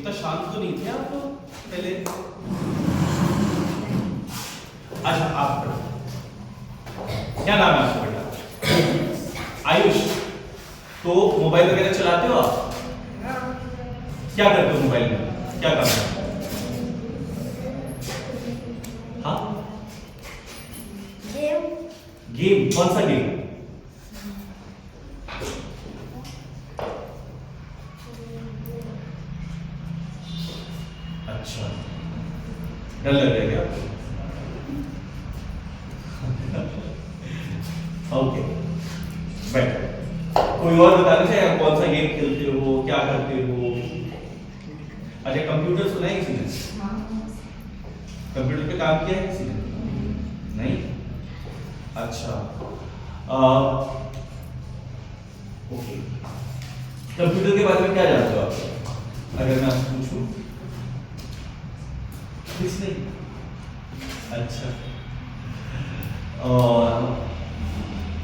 इतना शांत तो नहीं थे आप तो पहले। अच्छा आप पढ़ो, क्या नाम है आपका बेटा? आयुष। तो मोबाइल वगैरह चलाते हो आप? क्या करते हो मोबाइल में, क्या करते हो? हाँ गेम, कौन सा गेम? अच्छा, डर लग रहा है क्या आपको? ओके बैठ। कोई और बताना चाहिए कौन सा गेम खेलते हो, क्या करते हो? अच्छा कंप्यूटर सुना है किसी ने? कंप्यूटर पे काम किया है किसी ने? नहीं। अच्छा ओके, कंप्यूटर के बारे में क्या जानते हो आप, अगर मैं आपसे पूछूं? कुछ नहीं। अच्छा, और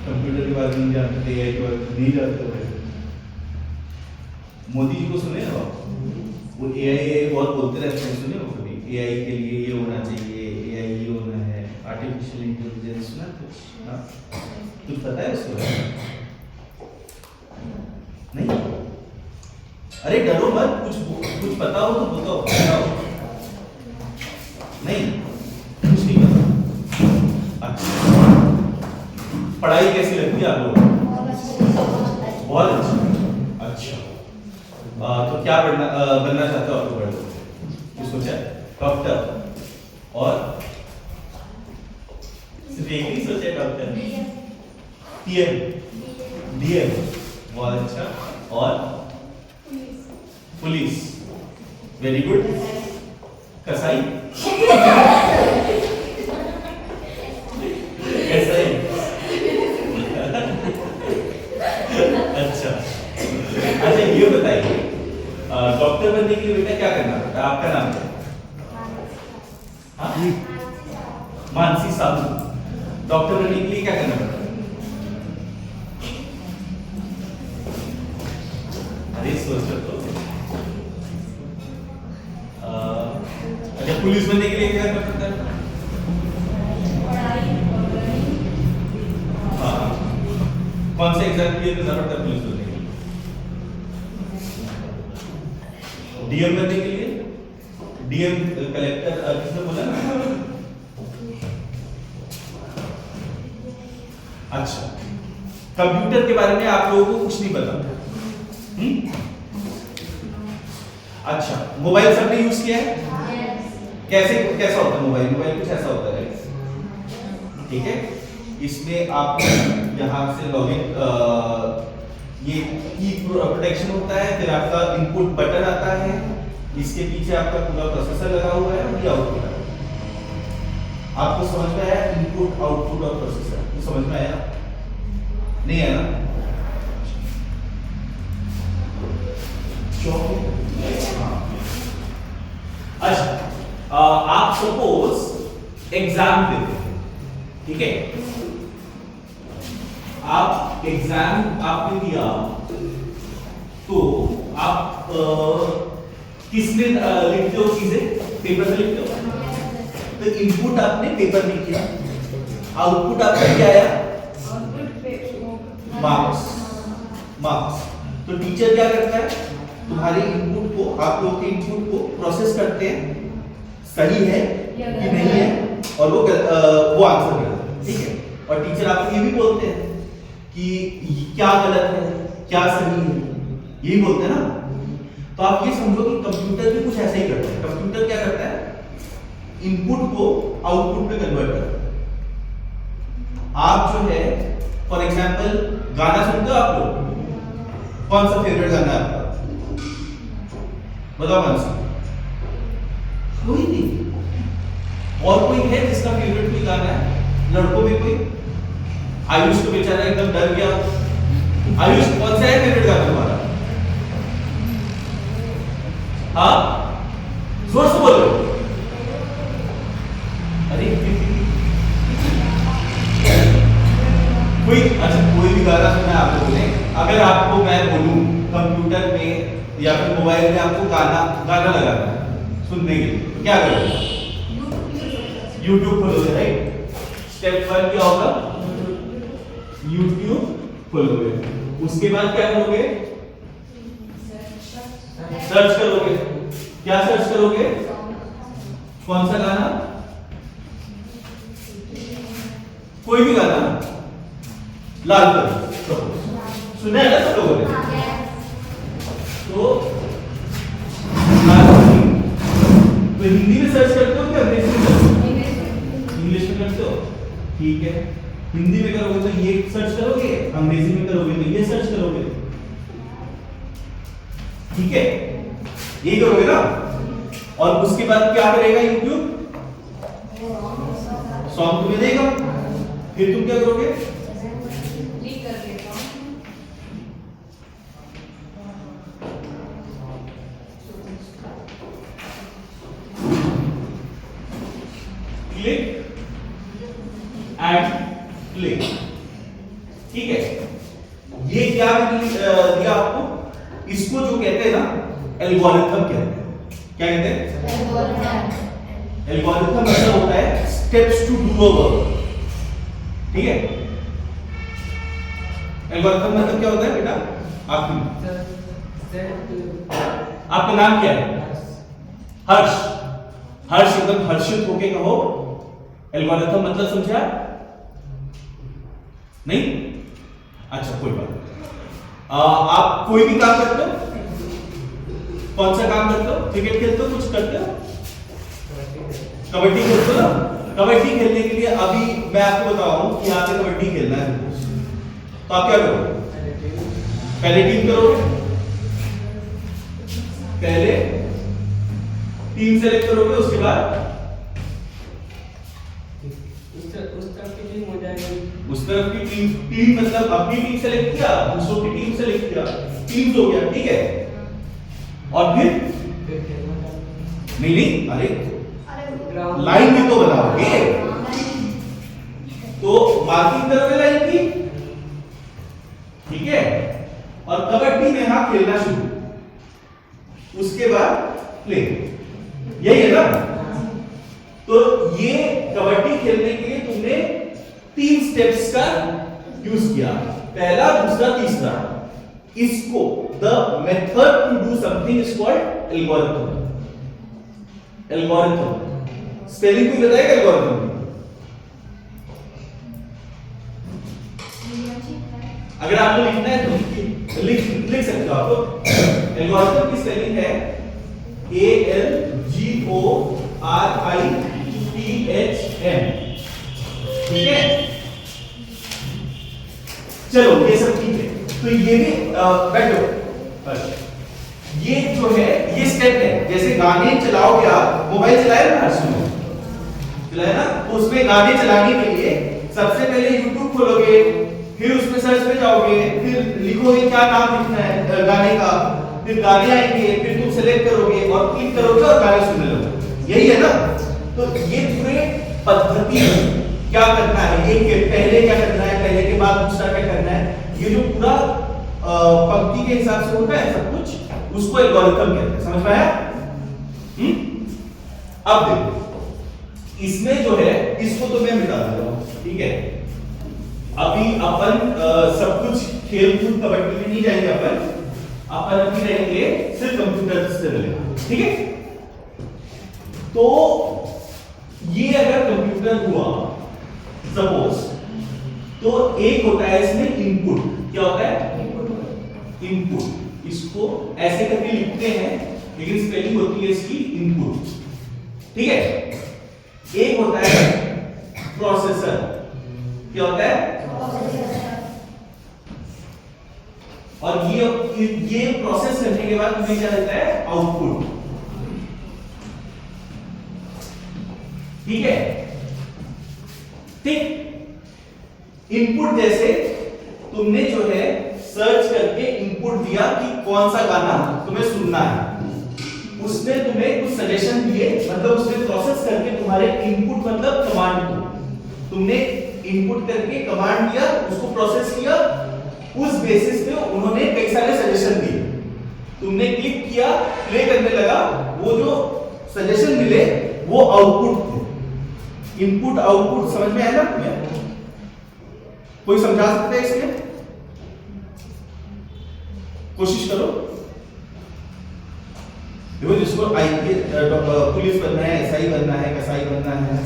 कंप्यूटर के बारे में नहीं जानते, एआई के बारे में नहीं जानते हो? मोदी जी को सुने हो आप? वो एआई बहुत बोलते रहते हैं, सुने हो कभी? एआई के लिए ये होना चाहिए, एआई ये होना है, आर्टिफिशियल इंटेलिजेंस सुना कुछ? हाँ कुछ पता है उसके बारे में? नहीं। अरे डरो मत, कुछ पता हो तो बताओ। नहीं कुछ नहीं पता। अच्छा, पढ़ाई कैसी लगती है आप लोगों को? बहुत अच्छी। अच्छा तो क्या बनना चाहते हो आप लोग बड़े होकर? सोचा है डॉक्टर, और सिर्फ एक ही सोचा है डॉक्टर? पीएम, डीएम, बहुत अच्छा। और पुलिस, वेरी गुड। कसाई, कैसा है? अच्छा ये बताइए, डॉक्टर बनने के लिए बेटा क्या करना पड़ता है? आपका नाम क्या है? मानसी साहू। डॉक्टर बनने के लिए क्या करना पड़ता है? अरे सोचो तो। अच्छा पुलिस बनने के लिए क्या करना पड़ता है? हाँ कौन सा एग्जाम क्लियर करना पड़ता है पुलिस बनने के लिए? डीएम बनने के लिए? डीएम कलेक्टर किसने बोला ना? अच्छा कंप्यूटर के बारे में आप लोगों को कुछ नहीं पता? अच्छा मोबाइल सबने यूज किया है? कैसा होता है मोबाइल? मोबाइल कुछ ऐसा होता है, ठीक है? इसमें आप यहाँ से लॉगिन, ये की प्रोटेक्शन होता है, फिर आपका इनपुट बटन आता है, इसके पीछे आपका पूरा प्रोसेसर लगा हुआ है, और ये आउटपुट है। आपको समझ में आया इनपुट आउटपुट और प्रोसेसर? तो समझ में आया? नहीं है ना? अच्छा आप सपोज एग्जाम देते हैं, ठीक है? आप एग्जाम आपने दिया, तो आप किसमें लिखते हो चीजें? पेपर में लिखते हो। तो इनपुट आपने पेपर में किया, आउटपुट आपका क्या आया? मार्क्स। तो टीचर क्या करता है? तुम्हारे इनपुट को, आप लोग के इनपुट को प्रोसेस करते हैं, सही है कि नहीं है, और वो आंसर करते हैं, ठीक है? और टीचर आपको ये भी बोलते हैं कि क्या गलत है, क्या सही है, यही बोलते हैं ना? तो आप ये समझो कि कंप्यूटर भी कुछ ऐसा ही करता है। कंप्यूटर क्या करता है? इनपुट को आउटपुट में कन्वर्ट करता है। आप जो है फॉर एग्जांपल गाना सुनते हो आप लोग? कौन सा फेवरेट गाना है आपका? बताओ कौन सा? कोई नहीं। और कोई है जिसका फेवरेट कोई गाना है? लड़कों में कोई? आयुष तो बेचारा एकदम डर गया। आयुष कौन सा है फेवरेट गाना तुम्हारा? हाँ जोर से बोलो। अरे कोई अच्छा कोई भी गाना सुना आप लोगों ने, अगर आपको मैं बोलूं कंप्यूटर में या फिर मोबाइल में आपको गाना लगाना है सुनने के लिए, तो क्या करोगे? YouTube खोलोगे, राइट? स्टेप 1 क्या होगा? YouTube खोलोगे, उसके बाद क्या करोगे? सर्च करोगे। क्या सर्च करोगे? कौन सा गाना? कोई भी गाना, लाल कलर सुना है ना सब लोगों ने? तो हिंदी में सर्च करते हो क्या अंग्रेजी में? इंग्लिश में करते हो, ठीक है। हिंदी में करोगे तो ये सर्च करोगे, अंग्रेजी में करोगे तो ये सर्च करोगे, ठीक है, ये करोगे ना। और उसके बाद क्या करेगा YouTube? सॉन्ग तुम्हें देगा, फिर तुम क्या करोगे? क्लिक एंड प्ले, ठीक है। ये क्या दिया आपको? इसको जो कहते हैं ना एल्गोरिथम कहते हैं। क्या कहते हैं? एल्गोरिथम मतलब होता है steps to do a work, ठीक है। एल्गोरिथम मतलब क्या होता है बेटा? आपका नाम क्या है? हर्ष। हर्ष एकदम हर्षित होके कहो एल्गोरिथम मतलब समझा? नहीं? अच्छा कोई बात नहीं। आप कोई भी काम करते हो? कौन सा काम करते हो? क्रिकेट खेलते हो? कुछ करते हो? कबड्डी खेलते हो ना? कबड्डी खेलने के लिए अभी मैं आपको बता रहा हूं कि यहाँ पे कबड्डी खेलना है, तो आप क्या करोगे? पहले टीम करोगे, पहले टीम सेलेक्ट करोगे, उसके बाद उस तरफ की टीम मतलब अपनी टीम सेलेक्ट किया, दूसरों की टीम सेलेक्ट किया, टीम्स हो गया, ठीक है। और फिर नहीं, अरे लाइन भी तो बनाओगे, तो मार्किंग करोगे लाइन की, ठीक है। और कबड्डी में ना खेलना शुरू, उसके बाद प्ले, यही है ना। तो ये कबड्डी खेलने के लिए तुमने 3 स्टेप्स का यूज किया, पहला, दूसरा, तीसरा। इसको the method to do something is called algorithm. Algorithm spelling को बताएगा एल्गोरिथम? अगर आपको लिखना है तो लिख सकते हो। आपको एल्गोरिथम की स्पेलिंग है ALGORITHM, ठीक है। चलो ये सब ठीक है, तो ये भी बैठो। ये जो है ये स्टेप है, जैसे गाने चलाओगे आप, मोबाइल चलाए ना, चलाए ना, तो उसमें गाने चलाने के लिए सबसे पहले YouTube खोलोगे, फिर उसमें सर्च पे जाओगे, फिर लिखोगे क्या नाम लिखना है गाने का, फिर गाने आएंगे, फिर तुम सेलेक्ट करोगे और क्लिक करोगे और गाने सुनने लगोगे, यही है ना। तो ये पूरे पद्धति क्या करना है, एक के पहले क्या करना है, पहले के बाद दूसरा क्या करना है, ये जो पूरा पंक्ति के हिसाब से होता है सब कुछ, उसको एल्गोरिथम कहते हैं। समझ में आया? अब देखो इसमें जो है, इसको तो मैं मिटा देता हूं, ठीक है। अभी अपन सब कुछ खेल कूद कबड्डी में नहीं जाएंगे, अपन अभी रहेंगे सिर्फ कंप्यूटर से रिलेटेड, ठीक है। तो ये अगर कंप्यूटर हुआ सपोज, तो एक होता है इसमें इनपुट। क्या होता है? इनपुट। इसको ऐसे करके लिखते हैं, लेकिन स्पेलिंग होती है इसकी इनपुट, ठीक है। एक होता है प्रोसेसर। क्या होता है? और ये प्रोसेस करने के बाद तुम्हें क्या देता है? आउटपुट, ठीक है। ठीक, इनपुट जैसे तुमने जो है सर्च करके इनपुट दिया कि कौन सा गाना तुम्हें सुनना है, उसने तुम्हें कुछ सजेशन दिए, मतलब उसने प्रोसेस करके तुम्हारे इनपुट मतलब कमांड को तुमने इनपुट करके कमांड दिया, उसको प्रोसेस किया, उस बेसिस पे उन्होंने कई सारे सजेशन दिए, तुमने क्लिक किया, प्ले करने लगा, वो जो सजेशन मिले वो आउटपुट थे। इनपुट आउटपुट समझ में आया ना तुम्हें? कोई समझा सकता है इसमें? कोशिश करो। देखो जिसको पुलिस बनना है, एसआई बनना है, कसाई बनना है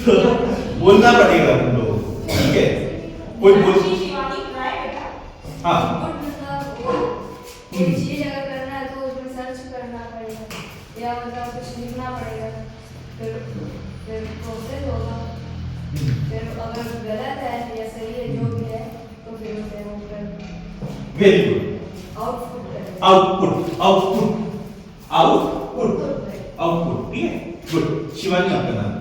तो बोलना पड़ेगा तुम लोगों को, ठीक है? कोई बोल हाँ चीज अगर करना है तो उसमें सर्च करना पड़ेगा या मतलब कुछ लिखना पड़ेगा, फिर प्रोसेस होगा, फिर अगर गलत है या सही है जो भी है तो फिर उसे वो कर very good output output output output output, ठीक है? गुड। शिवानी आपका नाम?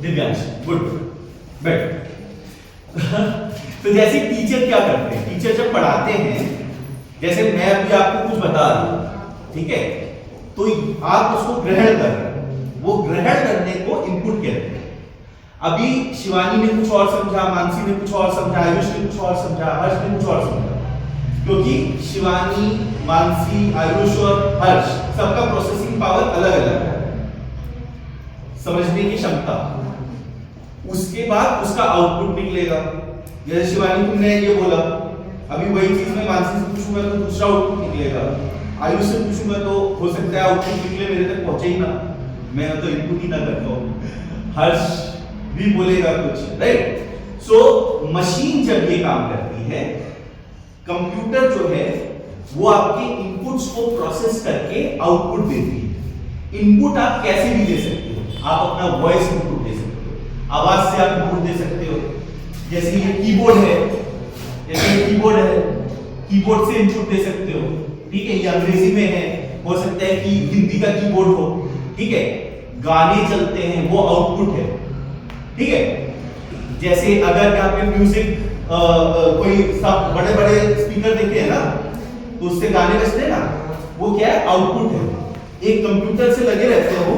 दिव्यांश। गुड, बैठ। तो जैसे टीचर क्या करते हैं, टीचर जब पढ़ाते हैं, जैसे मैं अभी आपको कुछ बता रहा हूं, ठीक है, तो आप उसको ग्रहण कर रहे हैं, वो ग्रहण करने को इनपुट कहते हैं। अभी शिवानी ने कुछ और समझा, मानसी ने कुछ और समझा, आयुष ने कुछ और समझा, हर्ष ने कुछ और समझा, क्योंकि शिवानी, मानसी, आयुष और हर्ष सबका प्रोसेसिंग पावर अलग अलग है, समझने की क्षमता। उसके बाद उसका आउटपुट निकलेगा। जैसे शिवानी तुमने ये बोला, अभी वही चीज मैं मानसी से पूछूंगा तो दूसरा आउटपुट निकलेगा, आयुष से पूछूंगा तो हो सकता है आउटपुट निकले मेरे तक पहुंचे ही ना, मैं तो इनपुट ही ना करता हूं, हर्ष भी बोलेगा कुछ, राइट? सो मशीन जब ये काम करती है, कंप्यूटर जो है वो आपके इनपुट्स को प्रोसेस करके आउटपुट देती है। इनपुट आप कैसे भी दे सकते हो, आप अपना वॉइस इनपुट दे सकते हो, आवाज से आप इनपुट दे सकते हो, जैसे ये कीबोर्ड है, जैसे ये कीबोर्ड है, कीबोर्ड से इनपुट दे सकते हो, ठीक है? ये अंग्रेजी में है, हो सकता है कि हिंदी का कीबोर्ड हो, ठीक है? गाने चलते हैं वो आउटपुट है, ठीक है? जैसे अगर यहाँ पे म्यूजिक कोई सब बड़े बड़े स्पीकर देखे हैं ना, तो उससे गाने बजते हैं ना, वो क्या है? आउटपुट है। एक कंप्यूटर से लगे रहते हैं, वो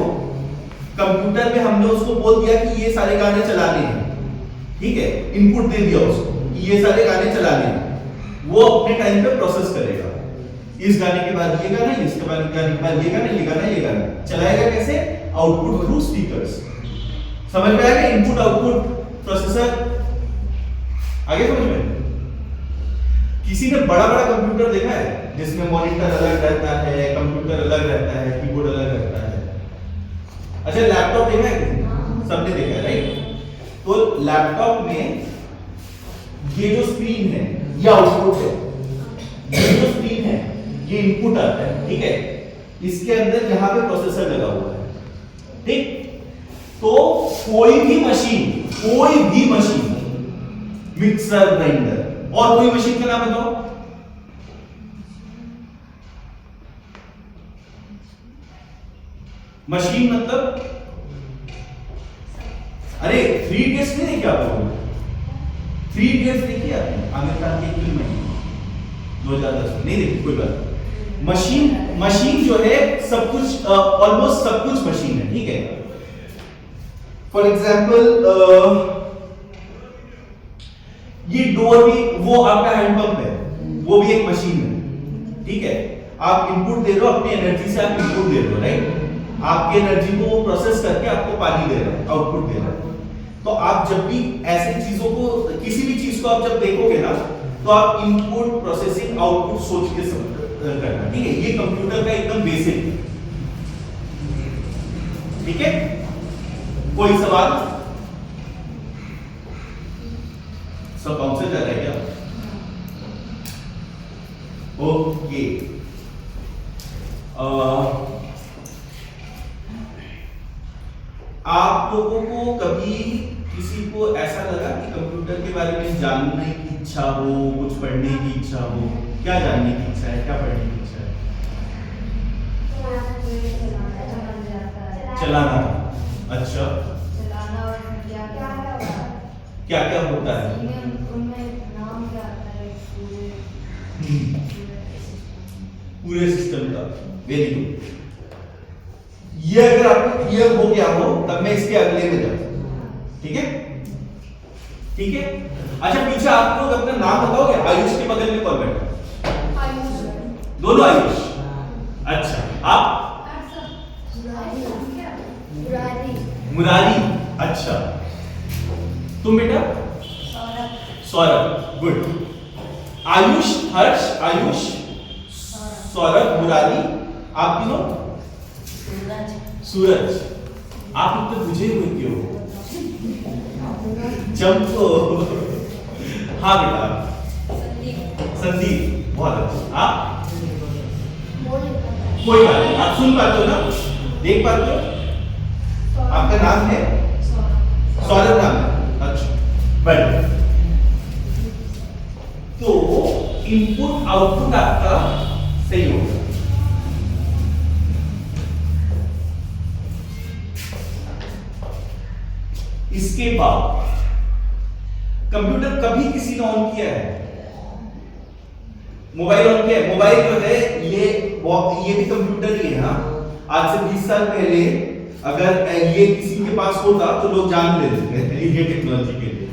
कंप्यूटर में हमने उसको बोल दिया कि ये सारे गाने चलाने हैं, ठीक है? इनपुट दे दिया उसको कि ये सारे गाने चलाने हैं, वो अपने टाइम पे प्रोसेस करेगा, इस गाने के बाद ये गाना, इसके बाद गाने के बाद ये गाना, ये गाना, ये गाना चलाएगा। कैसे? Output through speakers. समझ में आएगा? इनपुट आउटपुट प्रोसेसर आगे समझ में? किसी ने बड़ा बड़ा कंप्यूटर देखा है जिसमें मॉनिटर अलग रहता है, कंप्यूटर अलग रहता है, कीबोर्ड अलग रहता है? अच्छा, लैपटॉप देखा है किसी ने? सबने देखा है, राइट? तो लैपटॉप में ये जो स्क्रीन है ये आउटपुट है, ये जो स्क्रीन है ये इनपुट आता है, ठीक है? इसके अंदर यहां पे प्रोसेसर लगा हुआ है, ठीक? तो कोई भी मशीन, मिक्सर, ग्राइंडर, और कोई मशीन का नाम बताओ। मशीन मतलब, अरे 3 इडियट्स नहीं देखी आप लोगों ने? 3 इडियट्स देखी आपने? आमिर खान की फिल्म है 2010 में, नहीं देखी? कोई बात। मशीन जो है सब कुछ, ऑलमोस्ट सब कुछ मशीन है, ठीक है? फॉर एग्जाम्पल ये डोर भी, वो आपका हैंडपंप है, वो भी एक मशीन है, ठीक है? आप इनपुट दे रहे हो, अपनी एनर्जी से आप इनपुट दे रहे हो, राइट? आपकी एनर्जी को प्रोसेस करके आपको पानी दे रहा है, आउटपुट दे रहा है। तो आप जब भी ऐसी चीजों को, किसी भी चीज को आप जब देखोगे ना, तो आप इनपुट, प्रोसेसिंग, आउटपुट सोच के करना, ठीक है? ये कंप्यूटर का एकदम बेसिक है, ठीक है? कोई सवाल? सब बाउंस से जा रहा है क्या? ओके। आप लोगों को कभी किसी को ऐसा लगा कि कंप्यूटर के बारे में जानने की इच्छा हो, कुछ पढ़ने की इच्छा हो? क्या जानने की इच्छा है, क्या पढ़ने की इच्छा है? चलाना। अच्छा, चलाना और क्या क्या होता है? उनमें नाम क्या आता है पूरे सिस्टम का? Very good. ये अगर आपको क्लियर हो गया हो तब मैं इसके अगले में जाऊँ। ठीक है, ठीक है। अच्छा पीछे आप लोग अपना नाम बताओगे। आयुष के बगल में कौन बैठा? आयुष। दोनों आयुष। अच्छा आप? मुरारी। अच्छा तुम बेटा? सौरभ। गुड। आयुष, हर्ष, आयुष, सौरभ, मुरारी। आप तीनों? सूरज। आप लोग तो बुझे हुए क्यों? चंपो। हाँ बेटा। संदीप। बहुत अच्छा। आप? कोई बात नहीं, आप सुन पाते हो ना, देख पाते हो? आपका नाम है? सौरभ नाम है। अच्छा बढ़िया। तो इनपुट आउटपुट आपका सही होगा। इसके बाद कंप्यूटर कभी किसी ने ऑन किया है? मोबाइल ऑन किया है? मोबाइल जो है ये भी कंप्यूटर ही है। हाँ, आज से 20 साल पहले अगर ये किसी के पास होता तो लोग जान ले लेते हैं ये टेक्नोलॉजी के लिए।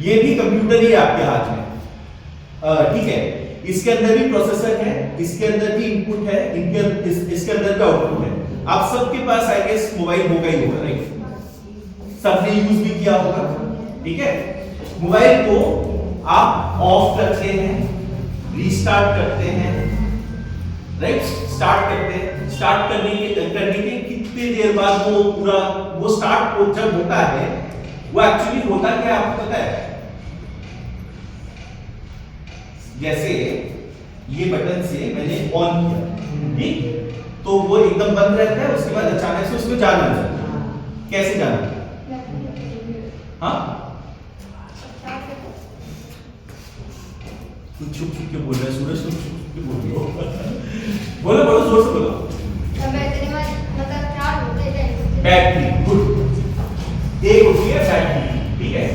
ये भी कंप्यूटर ही है आपके हाथ में, ठीक है। इसके अंदर भी प्रोसेसर है, इसके अंदर भी इनपुट है, इसके अंदर भी आउटपुट है। आप सबके पास आई गेस मोबाइल होगा ही होगा, राइट? सबने यूज भी किया होगा, ठीक है। मोबाइल को आप ऑफ करते हैं, रीस्टार्ट करते हैं, राइट? स्टार्ट करते हैं। स्टार्ट करने के कितने देर बाद वो स्टार्ट जब होता है, वो एक्चुअली होता क्या आपको पता है? जैसे ये बटन से मैंने ऑन किया, ठीक, तो वो एकदम बंद रहता है, उसके बाद अचानक से उसमें जाना है। कैसे जाना? हाँ, कुछ छुप छुप के बोल रहे हैं सूरज, कुछ छुप छुप के बोल रहे हो। बोलो बोलो, जोर से बोलो। बैटरी। गुड। एक होती है बैटरी, ठीक है।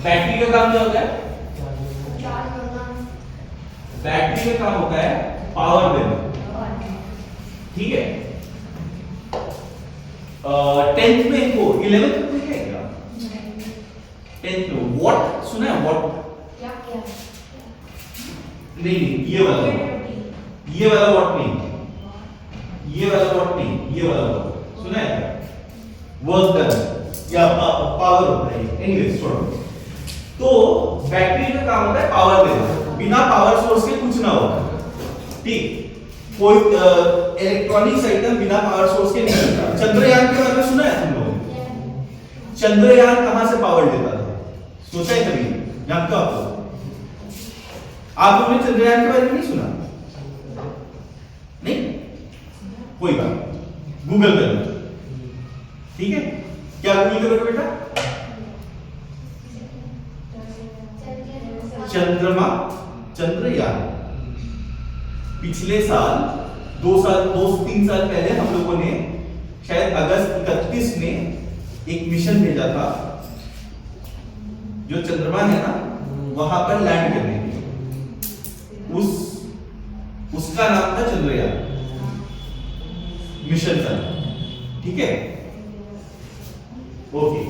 बैटरी का काम क्या होता है? बैटरी का काम होता है पावर देना, ठीक है। 10th में वो 11th में क्या है? 10th में वॉट सुना है? वॉट? नहीं, ये वाला वॉट नहीं, ये वाला वॉट नहीं, ये वाला वॉट सुना है? वर्क डन या पावर होता है। एनीवेज छोड़ो। तो बैटरी का काम होता है पावर देना, बिना पावर सोर्स के कुछ ना होगा, ठीक। कोई इलेक्ट्रॉनिक्स आइटम बिना पावर सोर्स के नहीं चलता। चंद्रयान के बारे में सुना है तुम लोगों ने? चंद्रयान कहां से पावर लेता था? सोचा है कभी? जानते हो आप लोग? आप लोगों ने चंद्रयान के बारे में नहीं सुना? नहीं, कोई बात, गूगल कर लो, ठीक है। क्या गूगल करोगे बेटा? चंद्रमा, चंद्रयान। पिछले साल 2-3 साल पहले हम लोगों ने शायद अगस्त 31 में एक मिशन भेजा था, जो चंद्रमा है ना, वहां पर लैंड करने के लिए। उसका नाम था चंद्रयान मिशन था, ठीक है। ओके,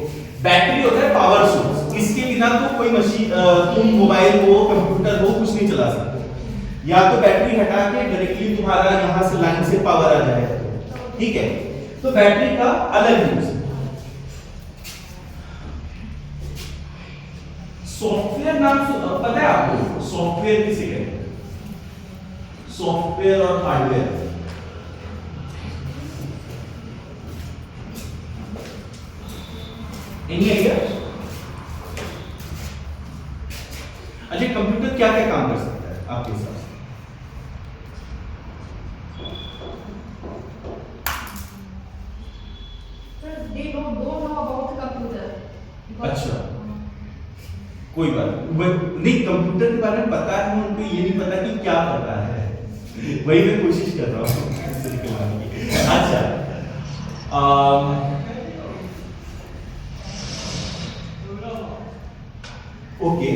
बैटरी होता है पावर सोर्स। इसके बिना तो कोई मशीन, तुम मोबाइल हो, कंप्यूटर हो, कुछ नहीं चला सकते। या तो बैटरी हटा के डायरेक्टली तुम्हारा यहां से लाइन से पावर आ जाएगा, ठीक है। तो बैटरी का अलग यूज है। सॉफ्टवेयर नाम पता है आपको? सॉफ्टवेयर किसे कहते हैं? सॉफ्टवेयर और हार्डवेयर। Any idea? अच्छा, कंप्यूटर क्या क्या काम कर सकता है आपके हिसाब से? अच्छा, कोई बात नहीं, कंप्यूटर के बारे में पता है, उनको ये नहीं पता कि क्या पता है। वही मैं कोशिश कर रहा हूँ। अच्छा, ओके,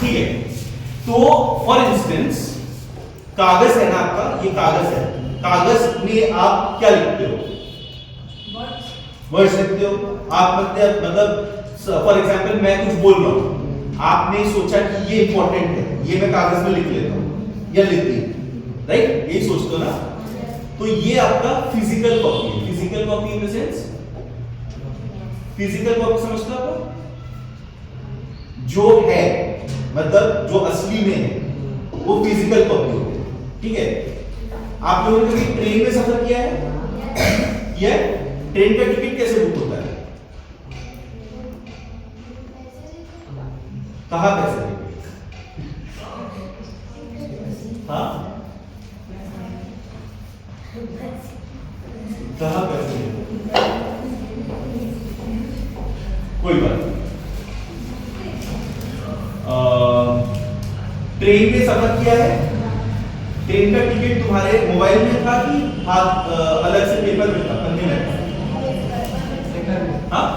ठीक है, तो फॉर इंस्टेंस कागज है ना आपका, ये कागज है, कागज में आप क्या लिखते हो? वर्ड्स लिखते हो आप। मतलब फॉर एग्जांपल मैं कुछ बोल रहा हूं, आपने सोचा कि ये इंपॉर्टेंट है, ये मैं कागज में लिख लेता हूं या लिख दी, राइट? यही सोचते हो ना? तो ये आपका फिजिकल कॉपी है। Physical copy in the sense, physical copy समझते हो आप? जो है मतलब जो असली में है वो फिजिकल कॉपी होती है, ठीक है? आप लोगों ने कभी ट्रेन में सफर किया है? किया है? ट्रेन का टिकट कैसे बुक होता है? कहाँ पैसे देंगे? हाँ, कहाँ पैसे देंगे? कोई बात नहीं। ट्रेन में सफर किया है? ट्रेन का टिकट तुम्हारे मोबाइल में था कि हाथ अलग से पेपर में था, पन्ने में था? हाँ,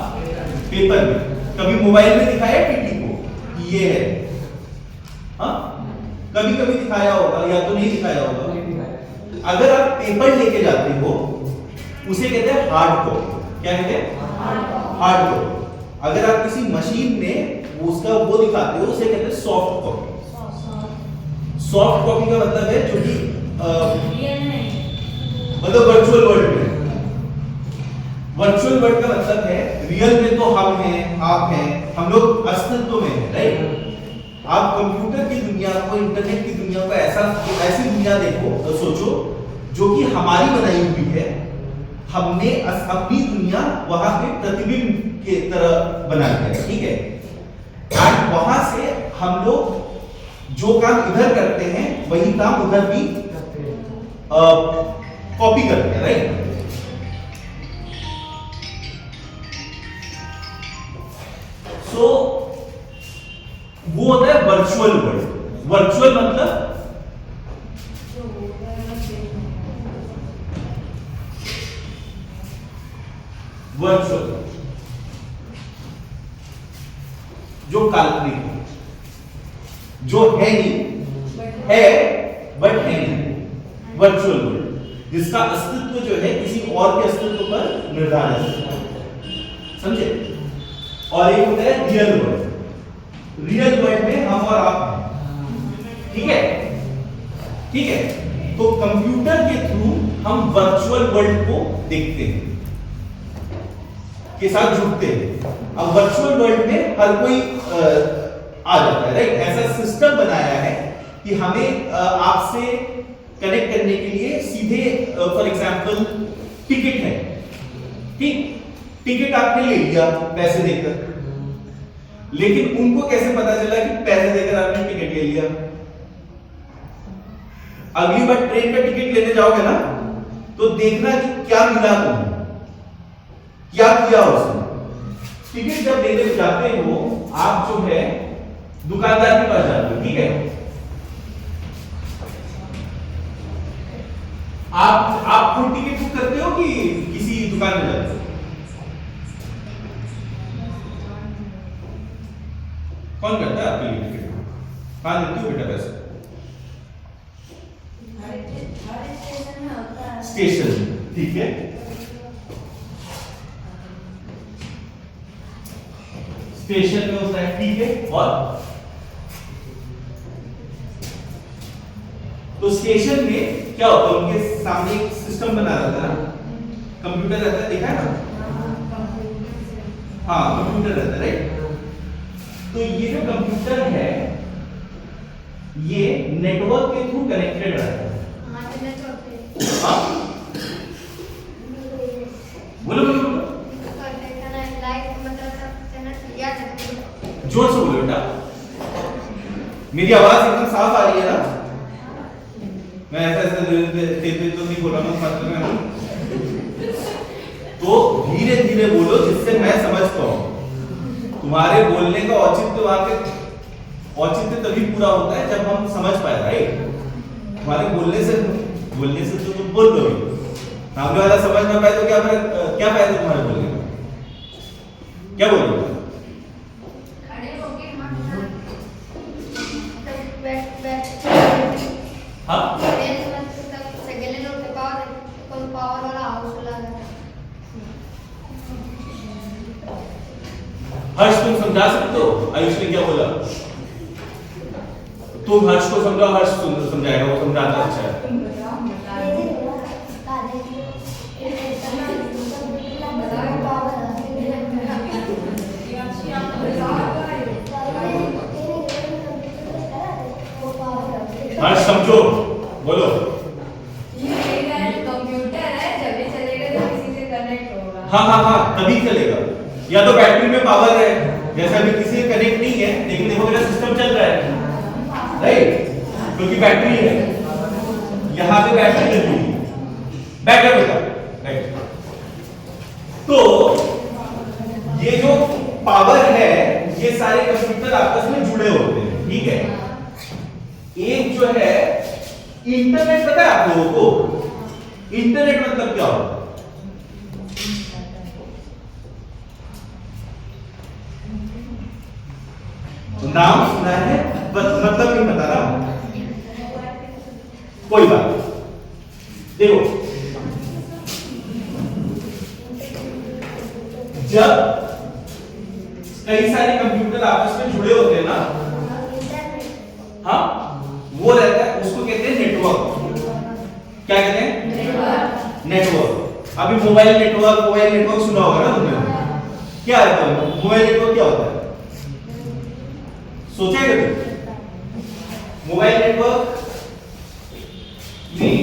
पेपर में। कभी मोबाइल में दिखाया टीटी को कि ये है? हाँ, कभी कभी दिखाया होगा या तो नहीं दिखाया होगा। अगर आप पेपर लेके जाते हो उसे कहते हैं हार्ड कॉपी। क्या कहते हैं? Hard copy. अगर आप किसी मशीन में उसका वो दिखाते हो उसे कहते हैं सॉफ्ट कॉपी। सॉफ्ट कॉपी का मतलब है जो कि मतलब वर्चुअल वर्ल्ड में। वर्चुअल वर्ल्ड का मतलब है रियल में तो हम हैं, आप हैं, हम लोग अस्तित्व में हैं, राइट? आप कंप्यूटर की दुनिया को, इंटरनेट की दुनिया को ऐसी दुनिया देखो, सोचो जो कि हमारी बनाई हुई है। हमने अपनी दुनिया वहां पे प्रतिबिंब के तरह बना दिया है, ठीक है? एंड वहां से हम लोग जो काम इधर करते हैं वही काम उधर भी कॉपी करते हैं, राइट? सो वो होता है वर्चुअल वर्ल्ड। वर्चुअल मतलब वर्चुअल जो काल्पनिक है, जो है नहीं है बट है नहीं। वर्चुअल वर्ल्ड जिसका अस्तित्व जो है किसी और के अस्तित्व पर निर्धारित है, समझे? और एक होता है रियल वर्ल्ड। रियल वर्ल्ड में हम और आप हैं, ठीक है? ठीक है, तो कंप्यूटर के थ्रू हम वर्चुअल वर्ल्ड को देखते हैं, के साथ जुड़ते हैं। अब वर्चुअल वर्ल्ड में हर कोई आ जाता है, राइट? ऐसा सिस्टम बनाया है कि हमें आपसे कनेक्ट करने के लिए सीधे फॉर एग्जांपल टिकट है, ठीक? टिकट आपने ले लिया पैसे देकर, लेकिन उनको कैसे पता चला कि पैसे देकर आपने टिकट ले लिया? अगली बार ट्रेन का टिकट लेने जाओगे ना तो देखना कि क्या मिला तुम्हें, क्या किया उसने। टिकट जब लेने जाते हो आप जो है दुकानदार के पास जाते हो, ठीक है? आप खुद टिकट बुक करते हो कि किसी दुकान में जाते हो? कौन करता है आपके लिए टिकट? कहां देते हो बेटा पैसे? स्टेशन, ठीक है? स्टेशन में होता है, ठीक है? और तो स्टेशन में क्या होता है? उनके सामने एक सिस्टम बना रहता है ना, कंप्यूटर रहता है, देखा है ना? हाँ, कंप्यूटर रहता है, राइट? तो ये जो कंप्यूटर है ये नेटवर्क के थ्रू कनेक्टेड रहता है। हाँ, बोलो बोलो बोलो, जोर से बोलो बेटा, मेरी आवाज एकदम साफ आ रही है ना? मैं ऐसा तो नहीं बोल रहा हूँ, मतलब तो धीरे धीरे बोलो जिससे मैं समझ पाऊं। तुम्हारे बोलने का औचित्य वहां पे औचित्य तभी पूरा होता है जब हम समझ पाए, राइट? तुम्हारे बोलने से तो तुम बोल दोगे, सामने वाला समझ ना पाए तो क्या फायदा तुम्हारे बोलने का? क्या बोलोगे? हाँ पावर वाला हाउस लगा हर्ष तुम समझा सकते हो आयुष ने क्या बोला? तुम हर्ष को समझाओ, हर्ष समझाएगा, वो समझाता अच्छा है। हर्ष समझो, बोलो। कंप्यूटर है, जब ये चलेगा तो किसी से कनेक्ट होगा। हाँ तभी चलेगा। या तो बैटरी में पावर है, जैसा अभी किसी से कनेक्ट नहीं है, लेकिन देखो मेरा सिस्टम चल रहा है, राइट? क्योंकि बैटरी है, यहाँ पे बैटरी लगी हुई है। बैटरी होगा, राइट? तो ये जो पावर है, ये सारे कंप्यूटर आपस में जुड़े होते हैं, ठीक है? एक जो है इंटरनेट, पता है आप लोगों को इंटरनेट मतलब क्या होता है? नाम सुना है, मतलब नहीं पता ना, कोई बात नहीं। देखो, जब कई सारे कंप्यूटर आपस में जुड़े होते हैं ना, हाँ, वो रहता है, उसको कहते हैं नेटवर्क। क्या कहते हैं? नेटवर्क। अभी मोबाइल नेटवर्क सुना होगा ना तुमने? क्या है मोबाइल नेटवर्क? क्या होता है? सोचा है कभी? मोबाइल नेटवर्क में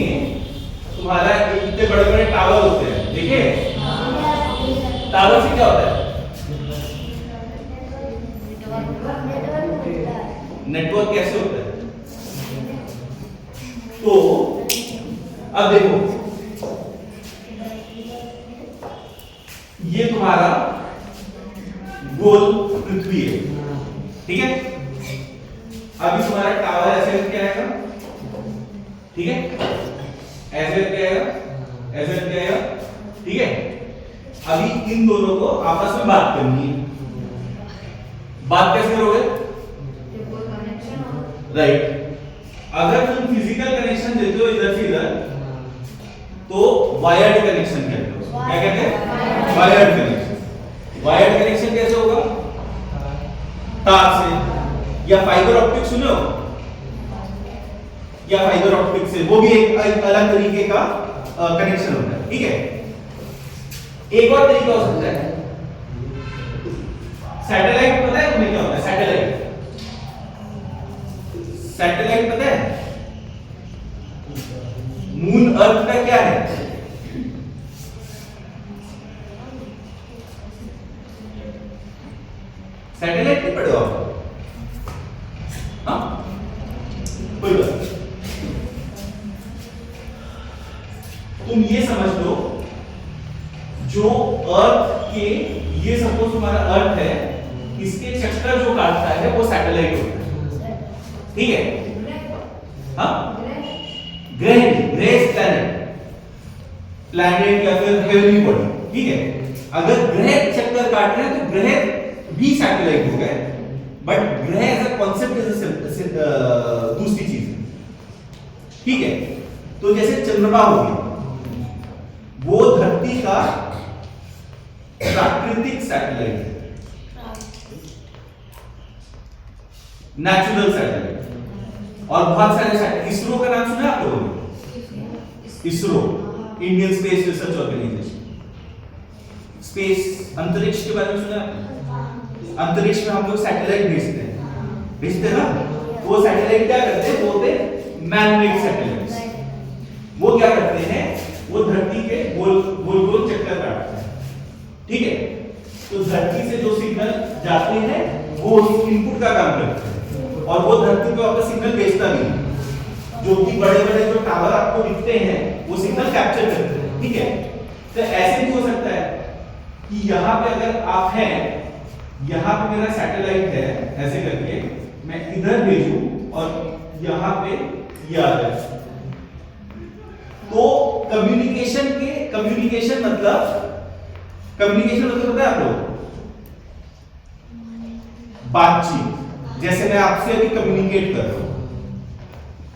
तुम्हारा इतने बड़े बड़े टावर होते हैं, देखिए टावर से क्या होता है? नेटवर्क कैसे होता है? तो अब देखो, ये तुम्हारा गोल पृथ्वी है, ठीक है? अभी तुम्हारा टावर ऐसे करके आएगा, ठीक है? ऐसे करके आएगा, ऐसे करके आएगा, ठीक है? अभी इन दोनों को आपस में बात करनी है। बात कैसे करोगे? राइट। अगर तुम फिजिकल कनेक्शन देते हो इधर से इधर, तो वायर्ड कनेक्शन कहते हो। क्या कहते हैं? Wired connection. वायर्ड कनेक्शन कैसे होगा? तार से, या फाइबर ऑप्टिक सुने हो? या फाइबर ऑप्टिक से, वो भी एक अलग तरीके का कनेक्शन होता है, ठीक है? एक और तरीका हो सकता है सैटेलाइट। पता है तुम्हें क्या होता है सैटेलाइट? सैटेलाइट पता है? मून अर्थ का क्या है? सैटेलाइट नहीं पढ़े हो आप? हाँ, कोई बात। तुम ये समझ लो, जो अर्थ के, ये सपोज तुम्हारा अर्थ है, इसके चक्कर जो काटता है वो सैटेलाइट होता है, ठीक है? हाँ, ग्रह प्लैनेट या फिर हेवनली बॉडी, ठीक है? अगर ग्रह चक्कर काट रहे हैं तो ग्रह भी सैटेलाइट हो गए, बट ग्रह एज अ कॉन्सेप्ट दूसरी चीज है, ठीक है? तो जैसे चंद्रमा हो गया, वो धरती का प्राकृतिक सैटेलाइट है, नेचुरल सैटेलाइट। और बहुत सारे सैटेलाइट, इसरो का नाम सुना आप लोगों ने? ISRO, Indian space research organisation. स्पेस, अंतरिक्ष के बारे में सुना आपने? अंतरिक्ष में हम लोग सैटेलाइट भेजते हैं ना? वो सैटेलाइट क्या करते हैं? वो होते हैं मैन-मेड सैटेलाइट्स। वो क्या करते हैं? वो धरती के गोल गोल चक्कर काटते हैं, ठीक है? तो धरती से जो सिग्नल जाते हैं वो इनपुट का काम करते हैं, और वो धरती को आपका सिग्नल भेजता भी है। जो कि बड़े बड़े जो टावर आपको दिखते हैं वो सिग्नल कैप्चर करते हैं, ठीक है? तो ऐसे भी हो सकता है कि यहाँ पे अगर आप हैं, यहाँ पे मेरा सैटेलाइट है, ऐसे करके मैं इधर भेजूं और यहाँ पे ये आ जाए, तो कम्युनिकेशन मतलब पता है आप लोग? बातचीत। जैसे मैं आपसे अभी कम्युनिकेट कर रहा हूं,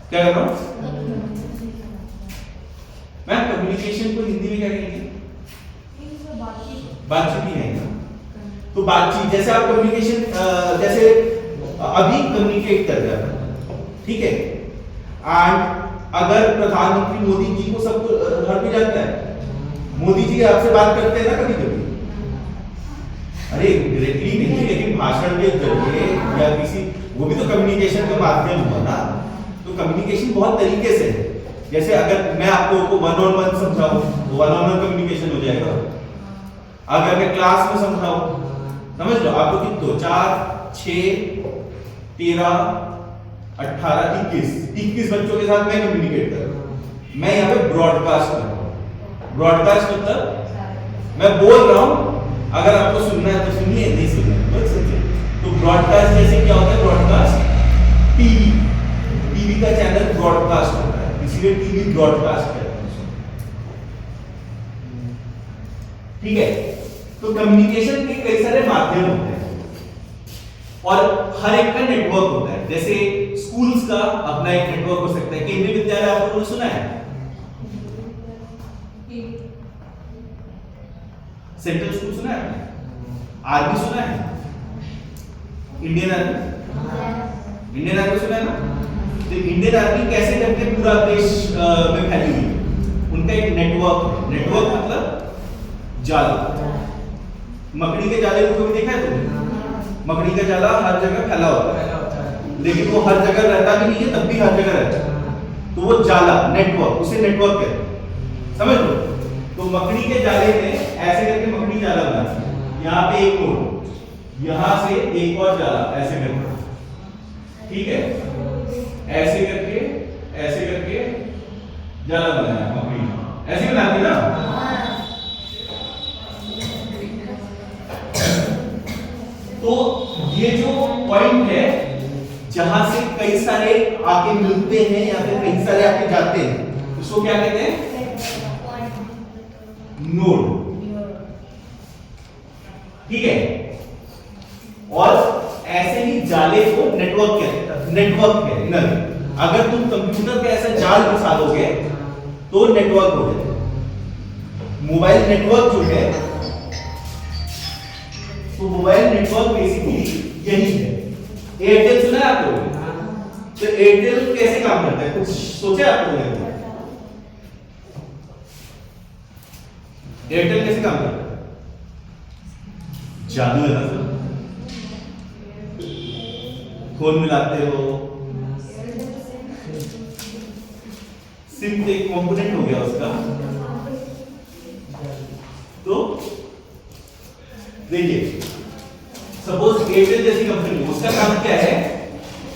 क्या कर रहा हूं मैं? कम्युनिकेशन को हिंदी में क्या कहेंगे? बातचीत ही है ना। तो बातचीत जैसे आप कम्युनिकेशन जैसे अभी कम्युनिकेट कर रहे हैं, ठीक है, एंड अगर प्रधानमंत्री मोदी जी को सब हर कोई जानता है, मोदी जी आपसे बात करते हैं ना कभी कभी, अरे डायरेक्टली नहीं लेकिन भाषण के जरिए या किसी, वो भी तो कम्युनिकेशन का माध्यम हुआ ना। तो कम्युनिकेशन बहुत तरीके से है। जैसे अगर मैं आपको वन ऑन वन समझाऊं तो वन ऑन वन कम्युनिकेशन हो जाएगा। अगर मैं क्लास में समझाऊं, समझ लो आपको कितने 4 6 13 18 21 बच्चों के साथ मैं कम्युनिकेट कर रहा हूं। मैं यहाँ पे ब्रॉडकास्ट कर रहा हूं। ब्रॉडकास्ट मतलब मैं बोल रहा हूं, अगर आपको सुनना है तो सुनिए, नहीं सुनना है तो सुनिए। तो ब्रॉडकास्ट जैसे क्या होता है? ब्रॉडकास्ट टीवी का चैनल ब्रॉडकास्ट होता है, इसीलिए टीवी ब्रॉडकास्ट कहते हैं उसको, ठीक है। तो कम्युनिकेशन के कई सारे माध्यम होते हैं और हर एक का नेटवर्क होता है। जैसे स्कूल्स का अपना एक नेटवर्क हो सकता है। केंद्रीय विद्यालय आप लोगों ने सुना है? सेंट्रल स्कूल सुना है आपने? आर्मी सुना है? Indian army? इंडियन आर्मी सुना है ना? तो इंडियन आर्मी कैसे करके पूरा देश में फैली हुई है? उनका एक नेटवर्क मतलब जाल। मकड़ी के जाले को कभी देखा है तुमने? मकड़ी का जाला हर जगह फैला होता है, लेकिन वो हर जगह रहता भी नहीं है, तब भी हर जगह रहता है। तो वो जाला, नेटवर्क, उसे नेटवर्क कहते हैं, समझ लो। तो मकड़ी के जाले में ऐसे करके मकड़ी जाला बनाती है। यहाँ पे एक नोड, यहाँ से एक और जाला, ऐसे करके, ठीक है, ऐसे करके जाला बनाया मकड़ी, ऐसे बनाती ना। तो ये जो पॉइंट है जहां से कई सारे आके मिलते हैं या फिर कई सारे आके जाते हैं, उसको क्या कहते हैं? नोड, ठीक है। और ऐसे ही जाले को नेटवर्क कहते हैं। नेटवर्क है, अगर तुम कंप्यूटर पे ऐसा जाल बिछा दोगे तो नेटवर्क हो जाएगा। मोबाइल नेटवर्क जो है, तो मोबाइल नेटवर्क बेसिकली यही है। एयरटेल सुना है आप लोगों? तो एयरटेल कैसे काम करता है, कुछ सोचा आप लोगों ने? एयरटेल कैसे काम करता है? जादू है ना सर। फोन मिलाते हो, सिम तो एक कंपोनेंट हो गया उसका। तो देखिए, सपोज एयरटेल जैसी कंपनी, उसका काम क्या है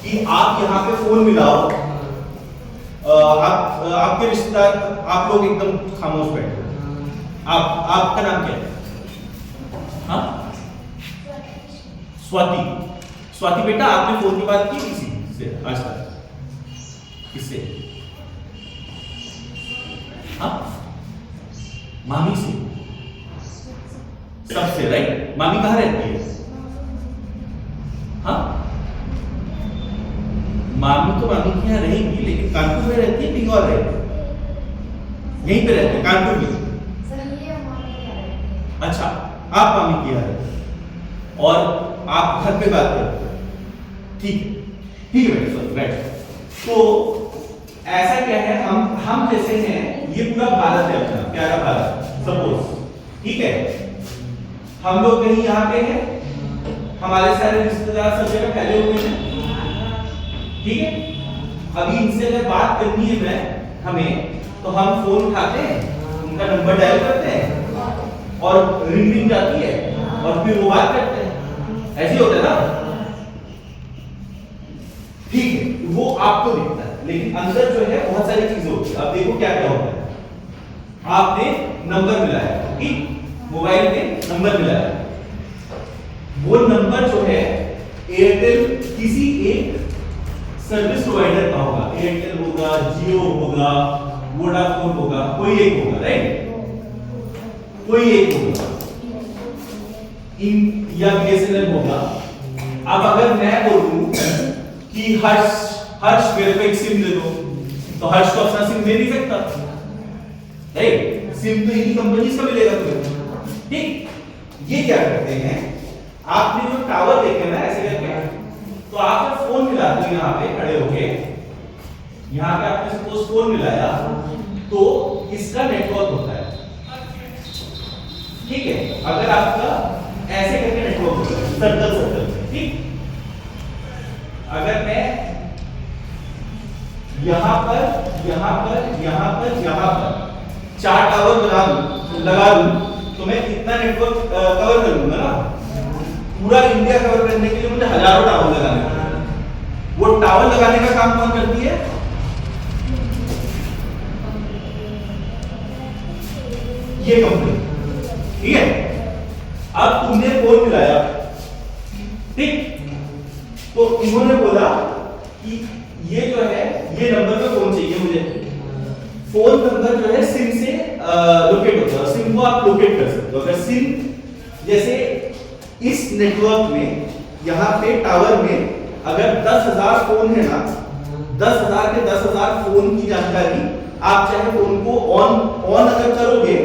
कि आप यहाँ पे फोन मिलाओ, आपके रिश्तेदार, आप लोग एकदम खामोश बैठे, आपका नाम क्या है? हाँ, स्वाति बेटा, आपने फोन की बात की किसी से आज तक? किससे? हाँ, मामी से, सबसे, राइट? मामी कहाँ रहती है? हाँ, मामी तो मामी के यहाँ रहेंगी, लेकिन कानपुर में रहती है, कहीं और रहती है? यहीं पे रहती है, कानपुर में। अच्छा, आप मामी की यहाँ रहते हैं और आप घर पे बात करते हैं, ठीक है बेटा, तो ऐसा क्या है, हम जैसे हैं, ये पूरा भारत है अपना प्यारा भारत, सपोज, ठीक है। हम लोग कहीं यहाँ पे हैं, हमारे सारे रिश्तेदार सब जगह फैले हुए हैं, ठीक है। अभी इनसे अगर बात करनी है हमें, तो हम फोन उठाते हैं, उनका नंबर डायल करते हैं और रिंग जाती है और फिर वो बात करते हैं, ऐसे होता है ना, ठीक है। वो आपको दिखता है, लेकिन अंदर जो है बहुत सारी चीजें होती है। अब देखो क्या क्या होता है। आपने नंबर मिलाया, ठीक, मोबाइल में नंबर मिलाया, वो नंबर जो है एयरटेल किसी एक सर्विस प्रोवाइडर का होगा, एयरटेल होगा, जियो होगा, वोडाफोन होगा, कोई एक होगा, राइट? कोई एक होगा, इन या बीएसएनएल होगा। अब अगर मैं बोलूं कि हर्ष मेरे को एक सिम दे दो, तो हर्ष तो अपना सिम ले नहीं सकता, राइट? सिम तो इन्हीं कंपनीज का मिलेगा तुम्हें, ठीक? ये क्या करते हैं, आपने जो टावर देखे ना ऐसे करके, तो आप जब फोन मिलाते हो यहाँ पे खड़े होके, यहाँ पे आपने सपोज फोन मिलाया, तो इसका नेटवर्क होता है, ठीक है? अगर आपका ऐसे करके नेटवर्क होता है सर्कल सर्कल, ठीक? अगर मैं यहाँ पर यहाँ पर यहाँ पर यहाँ पर 4 टावर लगा दूं तो मैं कितना नेटवर्क कवर कर लूंगा ना? पूरा इंडिया कवर करने के लिए मुझे हजारों टावर लगाने पड़ेंगे। वो टावर लगाने का काम कौन करती है? ये कंपनी, ठीक है? अब तुमने फोन मिलाया, ठीक? तो इन्होंने बोला कि ये जो है ये नंबर पे फोन चाहिए मुझे, फोन नंबर जो है सिम से लोकेट होता है, सिम को आप लोकेट कर सकते हो। अगर सिम जैसे इस नेटवर्क में यहाँ पे टावर में अगर 10,000 फोन है ना, 10,000 के 10,000 फोन की जानकारी आप चाहे फोन को ऑन अगर करोगे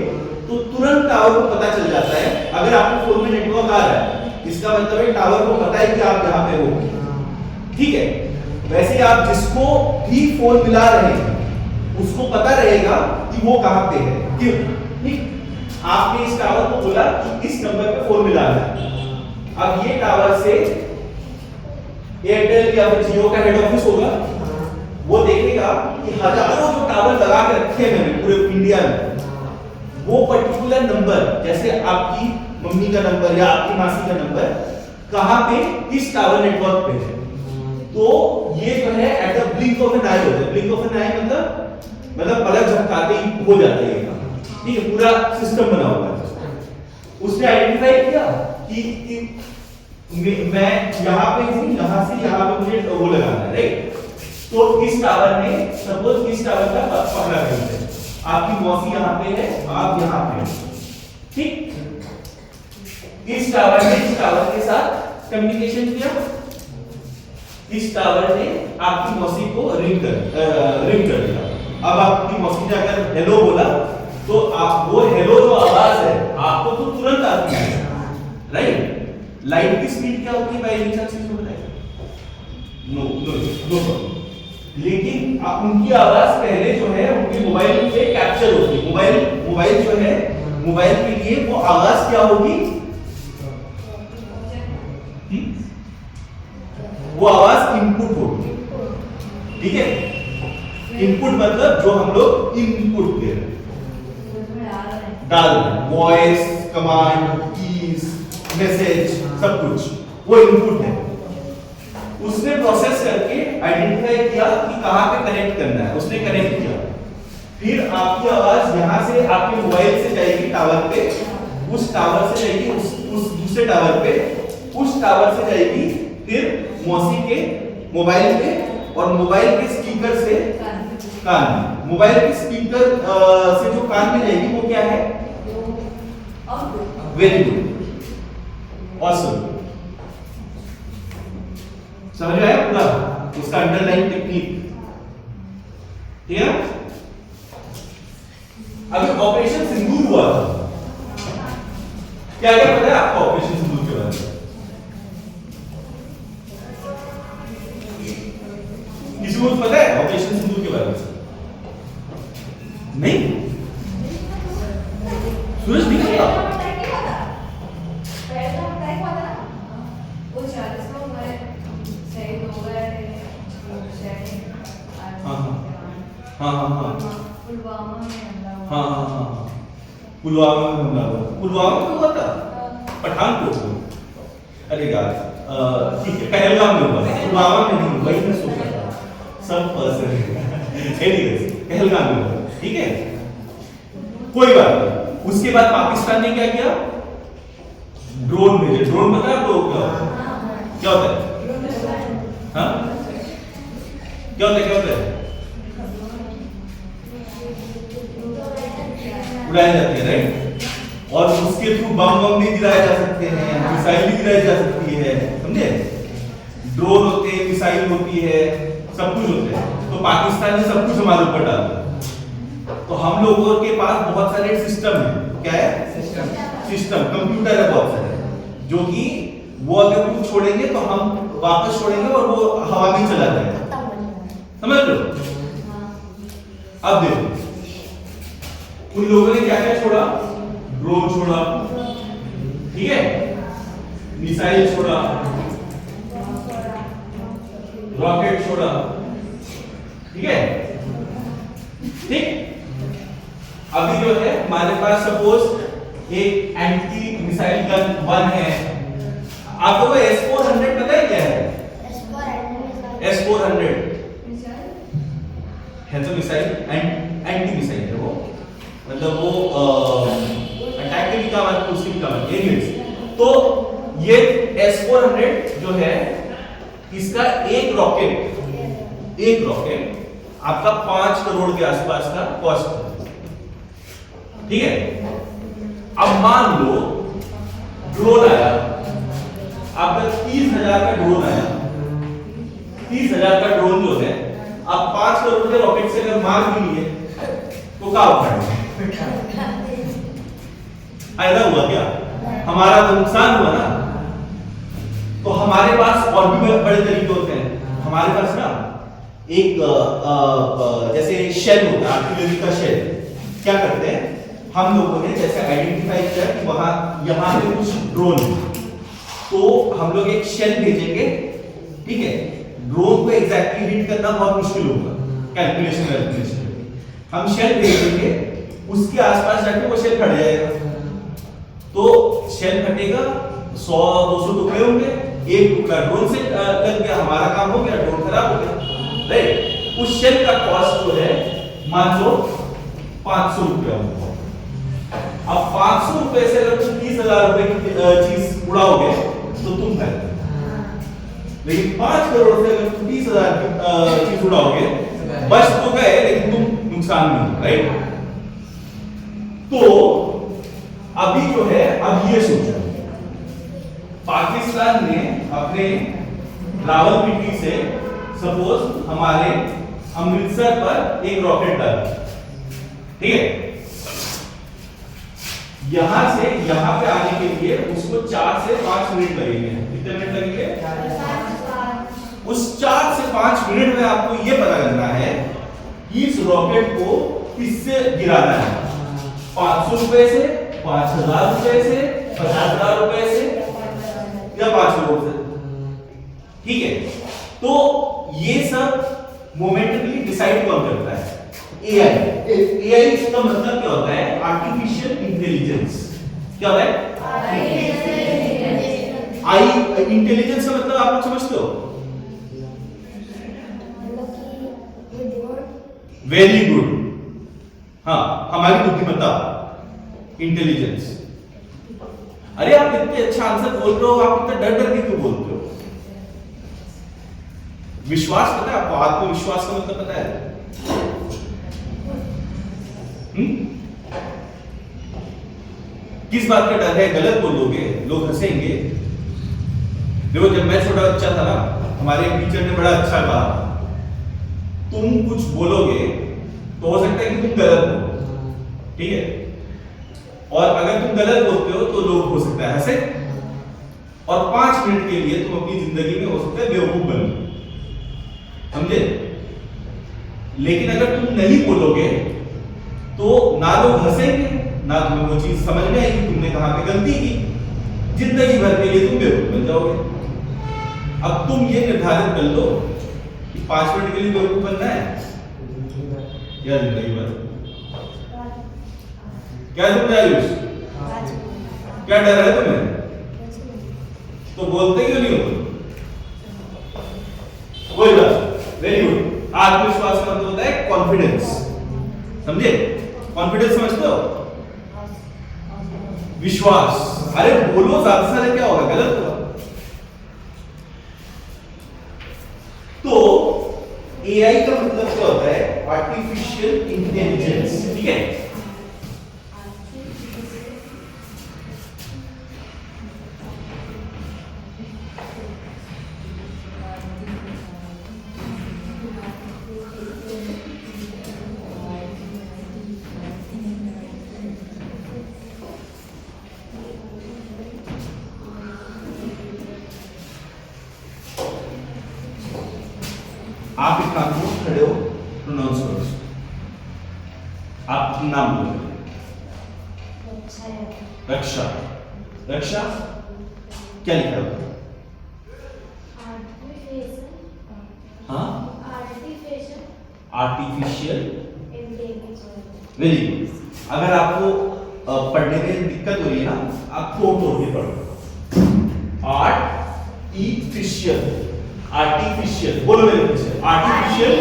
तो तुरंत टावर को पता चल जाता है। अगर आपके फोन में नेटवर्क आ रहा है इसका मतलब है टावर को पता है कि आप यहाँ पे हो, ठीक है? वैसे आप जिसको भी फोन मिला रहे हैं उसको पता रहेगा कि वो कहां पे है, क्यों? ठीक? आपने इस टावर को बोला कि इस नंबर पे फोन मिलाना है, अब ये टावर से एयरटेल या फिर जियो का हेड ऑफिस होगा, वो देखेगा कि हजारों जो टावर लगा के रखे हैं मैंने पूरे इंडिया में, वो पर्टिकुलर नंबर जैसे आपकी मम्मी का नंबर या आपकी मासी का नंबर कहां पे किस टावर नेटवर्क पे है, तो ये जो है at the blink of an eye होता है। ब्लिंक ऑफ एन आई मतलब पलक झपकाते ही हो जाता है ये काम, ठीक है? पूरा सिस्टम बना हुआ है। उसने आइडेंटिफाई किया कि मैं यहाँ पे हूँ, यहाँ से यहाँ पे मुझे वो लगाना है, राइट? तो इस टावर ने सपोज इस टावर का पकड़ा है, आपकी मौसी यहाँ पे है, आप यहाँ पे हो, ठीक? इस टावर ने इस टावर के साथ कम्युनिकेशन किया, इस टावर ने आपकी मौसी को रिंग कर दिया। अब आपकी मौसी ने अगर हेलो बोला तो आप वो हेलो जो आवाज है आपको तो तुरंत आती है, राइट? लाइट की स्पीड क्या होती है भाई एनी चीज को बताइए? नो। लेकिन उनकी आवाज पहले जो है उनके मोबाइल पे कैप्चर होती है। मोबाइल जो है मोबाइल के लिए वो आवाज क्या होगी? वो आवाज इनपुट होगी, ठीक है? इनपुट मतलब जो हम लोग इनपुट दे रहे हैं, डाल रहे हैं, वॉइस, कमांड, कीज, मैसेज, सब कुछ वो इनपुट है। उसने प्रोसेस करके आइडेंटिफाई किया कि कहां पे कनेक्ट करना है, उसने कनेक्ट किया। फिर आपकी आवाज यहां से आपके मोबाइल से जाएगी टावर पे, उस टावर से जाएगी उस दूसरे टावर पे, उस टावर से जाएगी फिर मौसी के मोबाइल पे, और मोबाइल के स्पीकर से कान में। मोबाइल के स्पीकर से जो कान में जाएगी वो क्या है? Very good, awesome. समझ आया पूरा उसका अंडरलाइन टेक्निक, ठीक है? अभी ऑपरेशन सिंदूर हुआ था, क्या क्या पता है आपको ऑपरेशन सिंदूर के बारे में? किसी को पता है ऑपरेशन सिंदूर के बारे में? नहीं? सूरज दिखेगा? पुलवामा में हमला हुआ। पुलवामा में हुआ था? पठानकोट में? अरे यार ठीक है, पहलगाम में हुआ, पुलवामा में नहीं हुआ, मैं सोच रहा था सब पर्सन एनीवेज पहलगाम में हुआ, ठीक है? कोई बात नहीं। उसके बाद पाकिस्तान ने क्या किया? ड्रोन भेजे। ड्रोन पता है आपको क्या होता है? हाँ क्या होता है? उड़ाए जाते हैं, राइट? और उसके थ्रू बम भी गिराए जा सकते हैं, मिसाइल भी गिराई जा सकती है, समझे? ड्रोन होते हैं, मिसाइल होती है, सब कुछ होते हैं, तो पाकिस्तान ने सब कुछ हमारे ऊपर डाल दिया। तो हम लोगों के पास बहुत सारे सिस्टम है, क्या है सिस्टम, कंप्यूटर है बहुत सारे, जो कि वो अगर कुछ छोड़ेंगे तो हम वापस छोड़ेंगे और वो हवा में चला जाएगा, समझ लो। अब देखो उन लोगों ने क्या क्या छोड़ा, ड्रोन छोड़ा, ठीक है, मिसाइल छोड़ा, रॉकेट छोड़ा, ठीक है, ठीक। अभी जो है हमारे पास सपोज एक एंटी मिसाइल गन 1 है, आपको S-400 पता है क्या है? S-400 है तो मिसाइल, एंटी मिसाइल है वो, मतलब वो अटैक के भी काम आती है, उसके भी काम आती है। तो ये S-400 जो है इसका एक रॉकेट आपका 5 करोड़ के आसपास का कॉस्ट है, ठीक है। अब मान लो ड्रोन आया, आपका 30,000 का ड्रोन आया, 30,000 का ड्रोन जो है आप 5 करोड़ के रॉकेट से अगर मार भी लिए तो क्या उखाड़ेगा? फायदा हुआ क्या? हमारा तो नुकसान हुआ ना। तो हमारे पास और भी बड़े तरीके होते हैं। हमारे पास ना एक जैसे शेल होता है, आर्टिलरी का शेल। क्या करते हैं हम लोगों ने, जैसे आइडेंटिफाई किया कि वहां यहां पे कुछ ड्रोन है, तो हम लोग एक शेल भेजेंगे, ठीक है। ड्रोन को एग्जैक्टली हिट करना बहुत मुश्किल होगा, कैलकुलेशन हम शेल भेजेंगे, उसके आसपास जाके वो शेल फट जाएगा। तो शेल फटेगा, 100-200 टुकड़े होंगे, एक टुकड़ा ड्रोन से लग गया, हमारा काम हो गया, ड्रोन खराब हो गया, राइट। उस शेल का कॉस्ट जो है मान लो 500 रुपया होगा। अब 500 रुपए से अगर तुम 30,000 रुपए की चीज उड़ाओगे तो तुम फायदा, लेकिन 5 करोड़ से अगर तुम 30,000 की चीज उड़ाओगे बच तो गए, लेकिन तुम नुकसान में हो, राइट। तो अभी जो है, अब ये सोचो पाकिस्तान ने अपने रावलपिंडी से सपोज हमारे अमृतसर पर एक रॉकेट डाला, ठीक है। यहां से यहां पे आने के लिए उसको 4 से 5 मिनट लगेंगे। कितने मिनट लगेंगे? उस 4 से 5 मिनट में आपको यह पता करना है कि इस रॉकेट को किससे गिराना है, 500 रुपए से, 5,000 रुपए से, 50,000 रुपए से या 5 करोड़ से, ठीक है। तो ये सब मोमेंटली डिसाइड कौन करता है? एआई का मतलब क्या होता है? Artificial intelligence. क्या होता है? आई इंटेलिजेंस का मतलब आप लोग समझते हो? वेरी गुड, हाँ, हमारी बुद्धिमत्ता, इंटेलिजेंस। अरे आप इतने अच्छा आंसर बोल रहे हो, आप इतना डर डर के क्यों बोलते हो? विश्वास पता है आपको? आत्मविश्वास का मतलब पता है? किस बात का डर है? गलत बोलोगे लोग हंसेंगे। देखो जब मैं छोटा बच्चा था ना, हमारे टीचर ने बड़ा अच्छा कहा, तुम कुछ बोलोगे तो हो सकता है कि तुम गलत हो, ठीक है, और अगर तुम गलत बोलते हो तो लोग हो सकता है हंसे, और 5 मिनट के लिए तुम अपनी जिंदगी में हो सकता है बेवकूफ बन, समझे। लेकिन अगर तुम नहीं बोलोगे तो ना लोग हंसेंगे, ना तुम्हें वो चीज समझ में आएगी तुमने कहां पे गलती की, जिंदगी भर के लिए तुम बेवकूफ बन जाओगे। अब तुम ये निर्धारित कर लो कि 5 मिनट के लिए बेवकूफ बनना है या जिंदगी भर। क्या तुम आयुष, क्या डर है तुम्हें? तो बोलते क्यों नहीं हो? वही बात, वेरी गुड। आत्मविश्वास का मतलब होता है कॉन्फिडेंस, समझे? कॉन्फिडेंस समझते हो? विश्वास। अरे बोलो ज्यादा से क्या होगा? गलत होगा। तो एआई का मतलब क्या होता है? आर्टिफिशियल इंटेलिजेंस, ठीक है। आप एक काम करो, खड़े हो, प्रोनाउंस करो। आप नाम बोलो। रक्षा। रक्षा क्या लिखा है? हाँ, आर्टिफिशियल। Very good. अगर आपको पढ़ने में दिक्कत हो रही है ना, आप थोड़ तोड़ के पढ़ो। आर्टिफिशियल, आर्टिफिशियल बोलो मेरे पीछे। Artificial,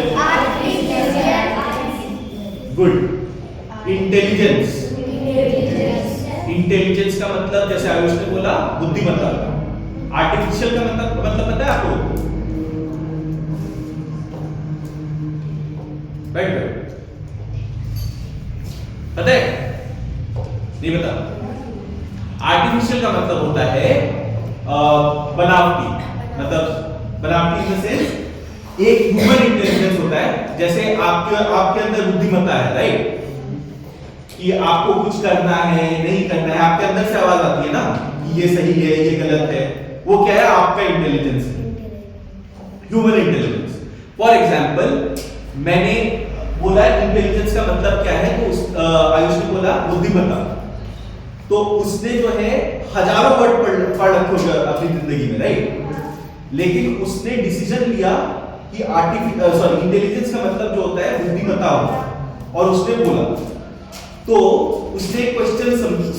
good. इंटेलिजेंस, इंटेलिजेंस का मतलब जैसे आयुष ने बोला बुद्धिमत्ता। आर्टिफिशियल का मतलब पता है आपको? राइट, पता है? नहीं पता? आर्टिफिशियल का मतलब होता है बनावटी। मतलब बनावटी इन द सेंस एक ह्यूमन इंटेलिजेंस होता है। जैसे आपके अंदर बुद्धिमत्ता है, राइट, कि आपको कुछ करना है नहीं करना है, आपके अंदर से आवाज आती है ना कि ये सही है ये गलत है। वो क्या है? आपका इंटेलिजेंस है, ह्यूमन इंटेलिजेंस। फॉर एग्जाम्पल मैंने बोला इंटेलिजेंस का मतलब क्या है, तो आयुष ने बोला बुद्धिमत्ता। तो उसने जो है हजारों वर्ड पढ़ रखे होंगे अपनी जिंदगी में, राइट, लेकिन उसने डिसीजन लिया कि इंटेलिजेंस का मतलब जो होता है बुद्धिमत्ता होता है, और उसने बोला, तो उसने एक क्वेश्चन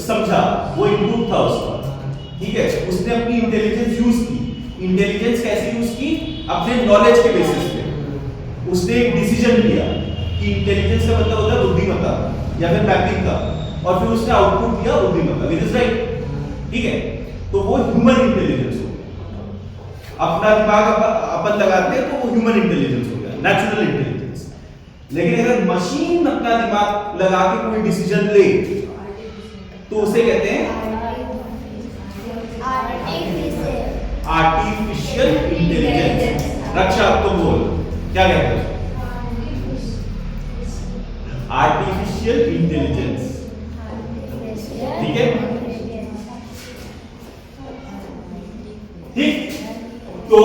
समझा, वो इनपुट था उसका, ठीक है। उसने अपनी इंटेलिजेंस यूज की। इंटेलिजेंस कैसे यूज की? अपने नॉलेज के बेसिस पे उसने एक डिसीजन लिया कि इंटेलिजेंस का मतलब होता है बुद्धिमत्ता या फिर मैपिंग का, और फिर उसने आउटपुट दिया बुद्धिमत्ता, विच इज राइट, ठीक है। तो वो ह्यूमन इंटेलिजेंस हो। अपना दिमाग अपन लगाते हैं तो वो ह्यूमन इंटेलिजेंस हो गया, नेचुरल इंटेलिजेंस। लेकिन अगर मशीन अपना दिमाग लगा के कोई डिसीजन ले तो उसे कहते हैं आर्टिफिशियल इंटेलिजेंस। रक्षा, तो बोल क्या कहते हैं? आर्टिफिशियल इंटेलिजेंस, ठीक है, ठीक। तो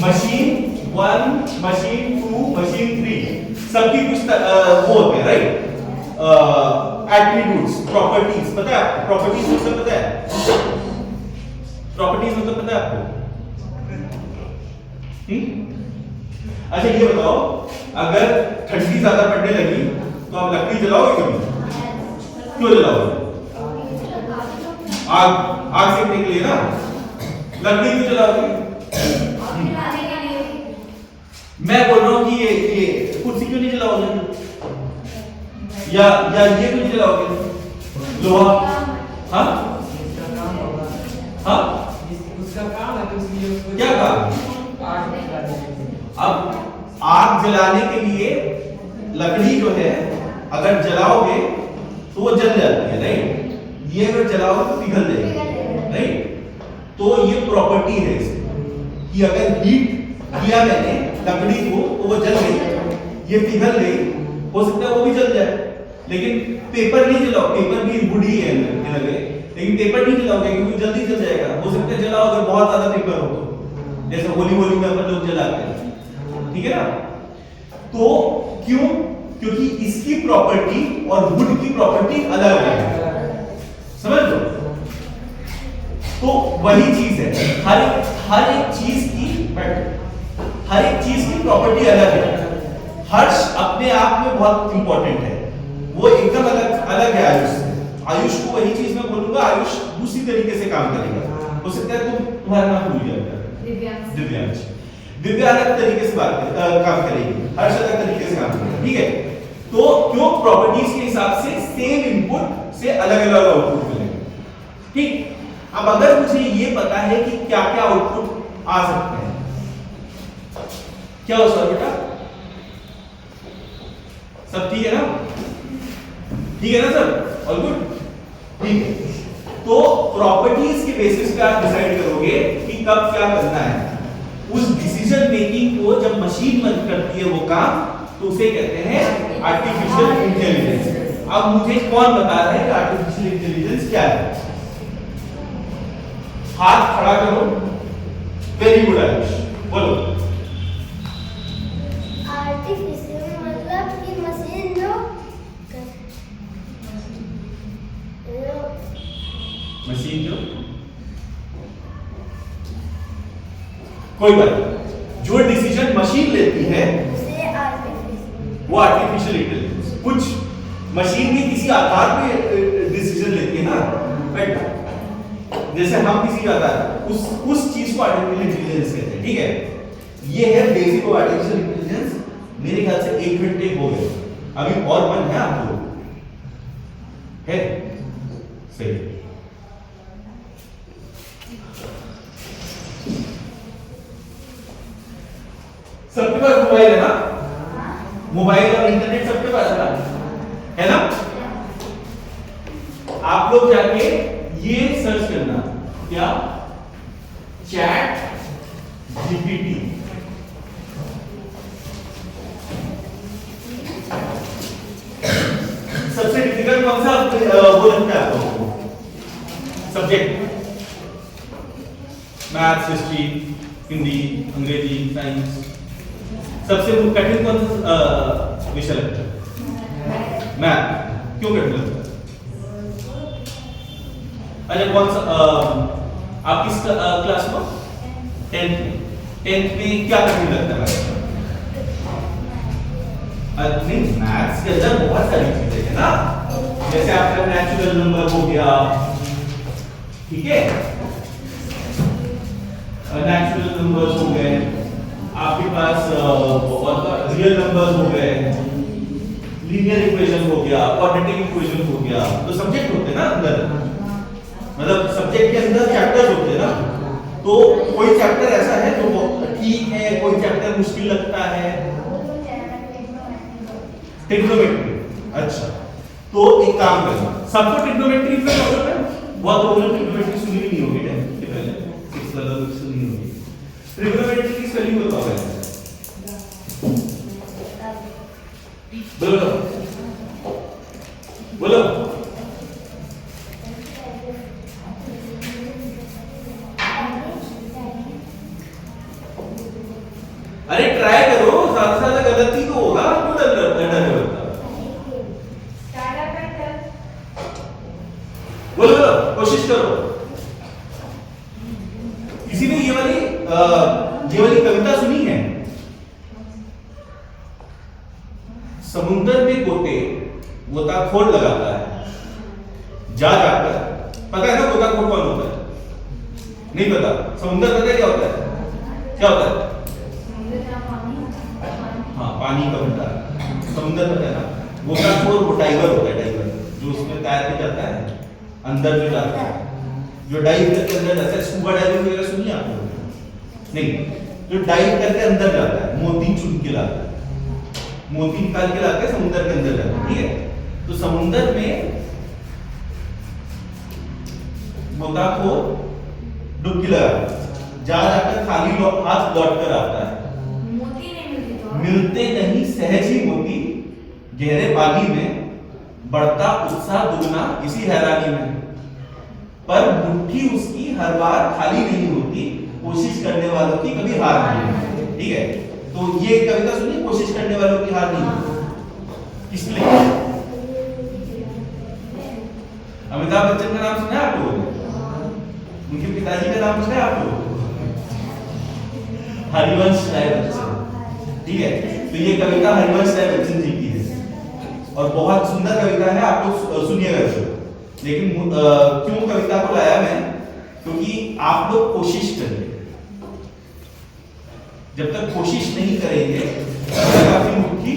मशीन 1, मशीन 2, मशीन 3 सबकी कुछ वो होते हैं, राइट, एट्रीब्यूट्स, प्रॉपर्टीज। पता है आपको प्रॉपर्टीज मतलब पता है? प्रॉपर्टीज मतलब पता है आपको? अच्छा ये बताओ, अगर ठंडी ज्यादा पड़ने लगी तो आप लकड़ी जलाओगे कभी? क्यों जलाओगे? आग सेकने के लिए ना। लकड़ी क्यों जलाओगे? मैं बोल रहा हूं कि ये कुर्सी क्यों नहीं जलाओगे? या ये क्यों नहीं जलाओगे? लोहा? हाँ हाँ, उसका काम है तो इसलिए क्या काम? अब आग जलाने के लिए लकड़ी जो है अगर जलाओगे तो वो जल जाती है, राइट। ये अगर जलाओगे तो पिघल जाएगी, राइट। तो ये प्रॉपर्टी है इसकी कि अगर हीट किया मैंने लकड़ी को तो वो जल गई, ये पिघल गई, हो सकता है वो भी जल जाए। लेकिन पेपर नहीं जलाओ, पेपर भी वुड ही है लगे, लेकिन पेपर नहीं जलाओगे क्योंकि जल्दी जल जाएगा। हो सकता है जलाओ अगर बहुत ज्यादा पेपर हो तो, जैसे होली में अपन लोग जलाते हैं, ठीक है ना। तो क्यों? क्योंकि इसकी प्रॉपर्टी और वुड की प्रॉपर्टी अलग है, समझ लो। तो वही चीज है, हर एक चीज की प्रॉपर्टी अलग है। हर्ष अपने आप में बहुत इंपॉर्टेंट है, वो एकदम अलग है आयुष से। आयुष को वही चीज मैं बोलूंगा, आयुष दूसरी तरीके से काम करेगा। हो सकता है तुम्हारा नाम भूल गया, दिव्यांश। दिव्या अलग तरीके से काम करेगी, हर्ष अलग तरीके से काम करेगा, ठीक है। तो क्यों? प्रॉपर्टीज के हिसाब से सेम इनपुट से अलग अलग आउटपुट मिलेगा, ठीक। अब अगर मुझे ये पता है कि क्या क्या आउटपुट आ सकते हैं, क्या हो सर बेटा? सब ठीक है ना? ठीक है ना सर? ऑल गुड, ठीक है। तो प्रॉपर्टीज के बेसिस पे आप डिसाइड करोगे कि कब क्या करना है। उस डिसीजन मेकिंग को जब मशीन बंद करती है वो काम, तो उसे कहते हैं आर्टिफिशियल इंटेलिजेंस। अब मुझे कौन बता रहा है कि आर्टिफिशियल इंटेलिजेंस क्या है? हाथ खड़ा करो। वेरी गुड आयुष, बोलो। कोई बात नहीं, जो डिसीजन मशीन लेती है वो आर्टिफिशियल इंटेलिजेंस। कुछ मशीन भी किसी आधार पे डिसीजन लेती है ना, राइट? जैसे हम किसी आधार उस चीज को आर्टिफिशियल इंटेलिजेंस कहते हैं, ठीक है? ये है बेसिक ऑफ आर्टिफिशियल इंटेलिजेंस। मेरे ख्याल से 1 घंटे हो गए, अभी और मन है आपको? है सही। सबके पास मोबाइल है ना? मोबाइल और इंटरनेट सबके पास है ना? आप लोग जाके ये सर्च करना, क्या? Chat GPT. सबसे डिफिकल्ट कौन सा वो लगता है आपको सब्जेक्ट? मैथ्स, हिस्ट्री, हिंदी, अंग्रेजी, साइंस। सबसे कठिन कौन सा विषय लगता है? मैथ। क्यों कठिन लगता है? अच्छा, कौन सा आप किस क्लास में? 10th में। 10th में क्या कठिन लगता है? नहीं, मैथ्स के अंदर बहुत सारी चीजें है ना, जैसे आपका नेचुरल नंबर हो गया, ठीक है? नेचुरल नंबर्स हो गए, आपके पास बहुत रियल नंबर्स हो गए, लीनियर इक्वेशन हो गया, क्वाड्रेटिक इक्वेशन हो गया। तो सब्जेक्ट होते हैं ना अंदर, मतलब सब्जेक्ट के अंदर चैप्टर्स होते हैं ना। तो कोई चैप्टर ऐसा है जो ठीक है, कोई चैप्टर मुश्किल लगता है। ट्रिग्नोमेट्री, अच्छा, तो एक काम करना, सबको ट्रिग्नोमेट्री पे प्रॉब्लम है। बहुत लोगों ने ट्रिग्नोमेट्री सुनी नहीं होगी 10th के पहले, 6 वाला सुनी होगी। ट्रिग्नोमेट्री की स्पेलिंग बताओ पहले, बोलो बोलो। अरे ट्राई करो, ज्यादा से ज्यादा गलती तो होगा, क्यों डर लगता? बोलो बोलो, कोशिश करो। किसी ने ये वाली कविता सुनी है? समुद्र में गोते गोताखोर लगाता है, जा जाकर। पता है ना गोताखोर कौन होता है? नहीं पता? समुद्र पता है क्या होता है? क्या होता है? हाँ, पानी का भंडार। समुद्र पता है ना? गोताखोर वो डाइवर होता है, डाइवर जो उसमें तैर के जाता है, अंदर जो जाता है, जो डाइव करके अंदर जाता है। स्कूबा डाइविंग वगैरह सुनिए आप लोगों ने? नहीं, जो डाइव करके अंदर जाता है, मोती चुन के लाता है, मोती निकाल के लाता है, समुद्र के अंदर जाता है, ठीक है? तो समुद्र में गोताखोर डुबकी लगाता है, जा जाकर खाली हाथ लौट कर आता है। मोती नहीं मिलते तो? मिलते नहीं सहज ही मोती, गहरे पानी में बढ़ता उत्साह दुगना इसी हैरानी में। पर मुट्ठी उसकी हर बार खाली नहीं होती, कोशिश करने वालों की कभी हार नहीं होती, ठीक है? तो ये कविता सुनिए, कोशिश करने वालों की हार नहीं होती। किसने लिखी? अमिताभ बच्चन का नाम सुना है आप लोगों ने? उनके पिताजी का नाम सुना है आप लोगों? हरिवंश राय बच्चन, ठीक है? तो ये कविता हरिवंश राय बच्चन जी की है और बहुत सुंदर कविता है, आप लोग सुनिएगा इसको। लेकिन क्यों कविता को लाया मैं? क्योंकि आप लोग कोशिश करेंगे, जब तक कोशिश नहीं करेंगे तब तक आपकी मुट्ठी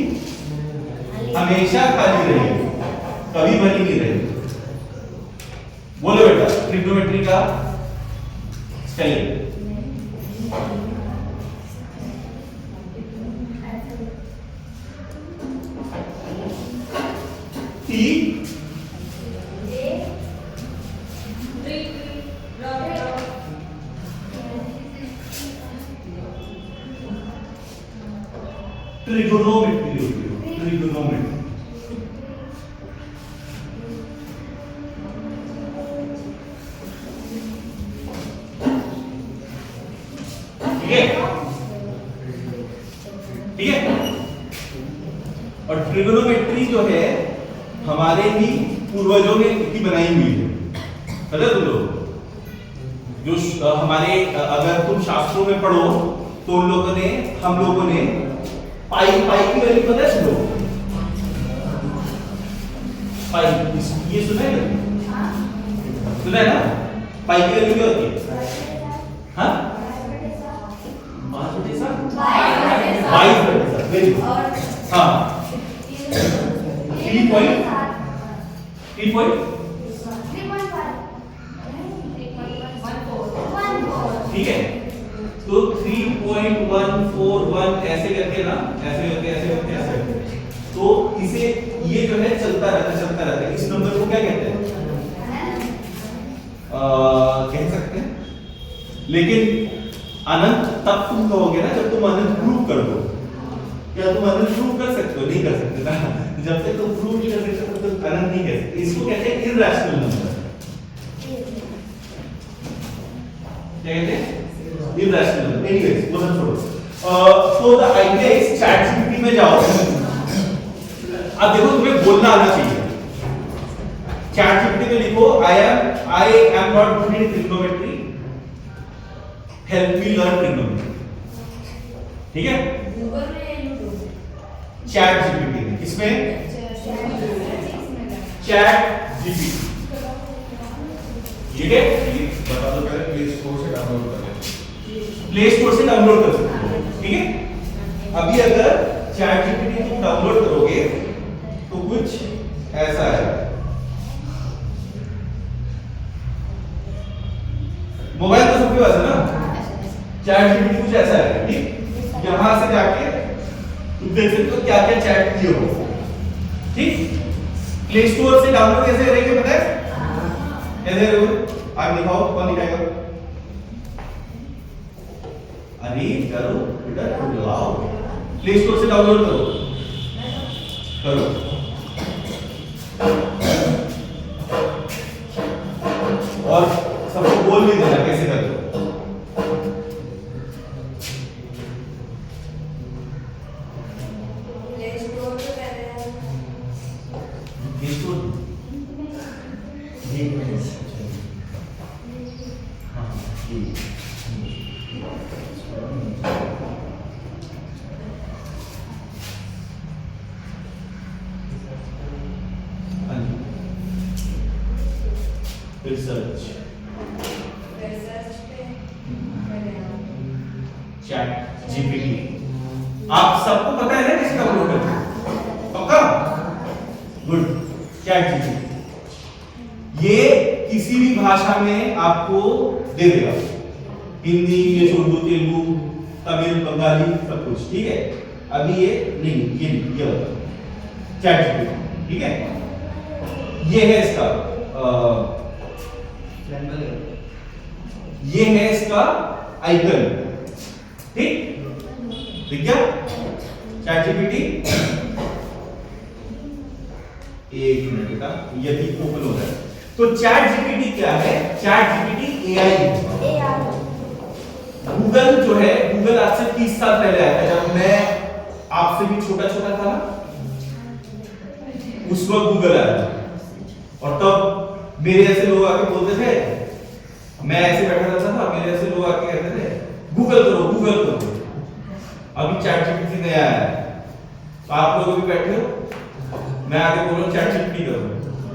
हमेशा खाली रहेगी, कभी भरी नहीं रहेगी। बोलो बेटा, ट्रिग्नोमेट्री का स्पेलिंग। T ट्रिगोनोमेट्री होती है, ट्रिगोनोमेट्री। ठीक है, ठीक है? और ट्रिगोनोमेट्री जो है हमारे ही पूर्वजों ने की बनाई हुई है, पता है तुम लोग? जो हमारे अगर तुम शास्त्रों में पढ़ो तो उन लोगों ने हम लोगों ने पाई की वैल्यू पता है सुनो पाई ये सुना है सुना है ना पाई की वैल्यू क्या होती है हाँ 22 वेरी गुड हाँ 3.14 ठीक है तो 3.141 ऐसे करके ना ऐसे करके तो इसे ये जो है चलता रहता है इस नंबर को क्या कहते हैं कह सकते हैं लेकिन अनंत तब तुम कहोगे ना जब तुम अनंत प्रूव कर दो क्या तुम अनंत प्रूव कर सकते हो नहीं कर सकते ना जब तक तुम प्रूव नहीं कर सकते तो तुम अनंत नहीं कह सकते इसको कहते हैं इरैशनल नंबर क्या कहते हैं इरैशनल नंबर एनीवेज वो सब छोड़ो so the idea is ChatGPT में जाओ अब देखो तुम्हें बोलना आना चाहिए ChatGPT में लिखो I am not good in trigonometry help me learn trigonometry ठीक है गूगल में या यूट्यूब ChatGPT में किसमें ChatGPT ठीक है बता दो पहले प्ले स्टोर से डाउनलोड कर लें प्ले स्टोर से डाउनलोड कर सकते हो ठीक है अभी अगर ChatGPT तुम डाउनलोड करोगे तो कुछ ऐसा है मोबाइल तो सबके पास है ना ChatGPT कुछ ऐसा है ठीक यहां से जाके तुम देख सकते हो क्या क्या चैट किए हो ठीक प्ले स्टोर से डाउनलोड कैसे करेंगे पता है कैसे करोगे आप दिखाओ कौन दिखाएगा अरे करो बेटा बुलाओ प्ले स्टोर से डाउनलोड करो और सबको बोल भी देना कैसे करते हो प्ले स्टोर पे पहले प्ले स्टोर हाँ रिसर्च रिसर्च पे पहले चैट जीपीटी आप सबको पता है ना किसका प्रयोग करते हैं पक्का गुड चैट जीपीटी ये किसी भी भाषा में आपको दे देगा हिंदी इंग्लिश उर्दू तेलुगु तमिल बंगाली सब कुछ ठीक है अभी ये नहीं ये चैट जीपीटी ठीक है ये है इसका ये है इसका आइकन ठीक ठीक है ChatGPT एक मिनट बेटा ये भी ओपन हो जाए तो ChatGPT क्या है ChatGPT AI गूगल जो है गूगल आज से 30 साल पहले आया था जब मैं आपसे भी छोटा था ना उस वक्त गूगल आया था और तब मेरे ऐसे लोग आके बोलते थे मैं ऐसे बैठा रहता था मेरे ऐसे लोग आके कहते थे गूगल करो अभी ChatGPT नया आया है तो आप लोग भी बैठे हो मैं आगे बोलो ChatGPT करो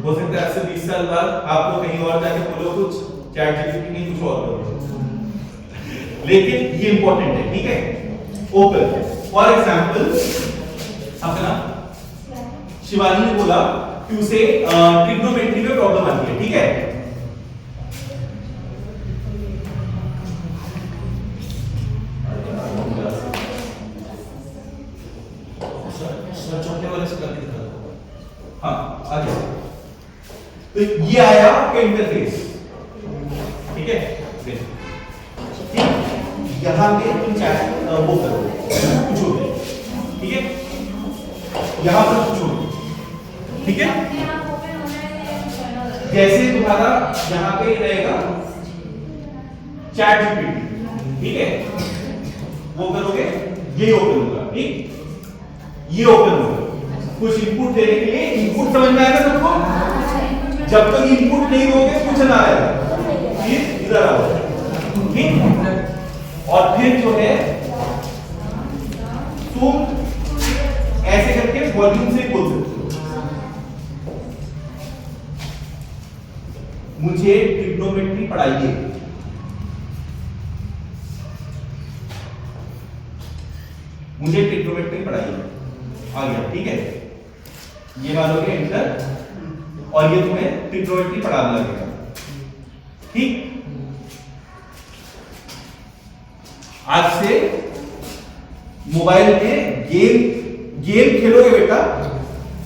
हो सकता है आज से 20 साल बाद आप लोग कहीं और जाके बोलो कुछ ChatGPT नहीं कुछ और करो लेकिन ये इंपॉर्टेंट है ठीक है ओपन फॉर एग्जांपल अपना शिवानी ने बोला कि उसे ट्रिग्नोमेट्री में प्रॉब्लम आती है ठीक है हाँ आगे तो ये आया आपका इंटरफेस ठीक है यहां पे तुम चैट वो करो पूछोगे ठीक है यहां पर पूछोगे ठीक है जैसे तुम्हारा यहां पे रहेगा ChatGPT ठीक है वो करोगे ये ओपन होगा ठीक ये ओपन होगा कुछ इनपुट देने के लिए इनपुट समझ में आएगा सबको जब तक इनपुट नहीं दोगे कुछ ना आएगा फिर इधर आओ ठीक। और फिर जो है तुम ऐसे करके वॉल्यूम से बोल सकते हो, मुझे ट्रिग्नोमेट्री पढ़ाइए। मुझे ट्रिग्नोमेट्री पढ़ाइए, आ गया, ठीक है। ये मानोगे एंटर, और ये तुम्हें ट्रिग्नोमेट्री पढ़ाने लगेगा, ठीक। आज से मोबाइल में गेम खेलोगे बेटा,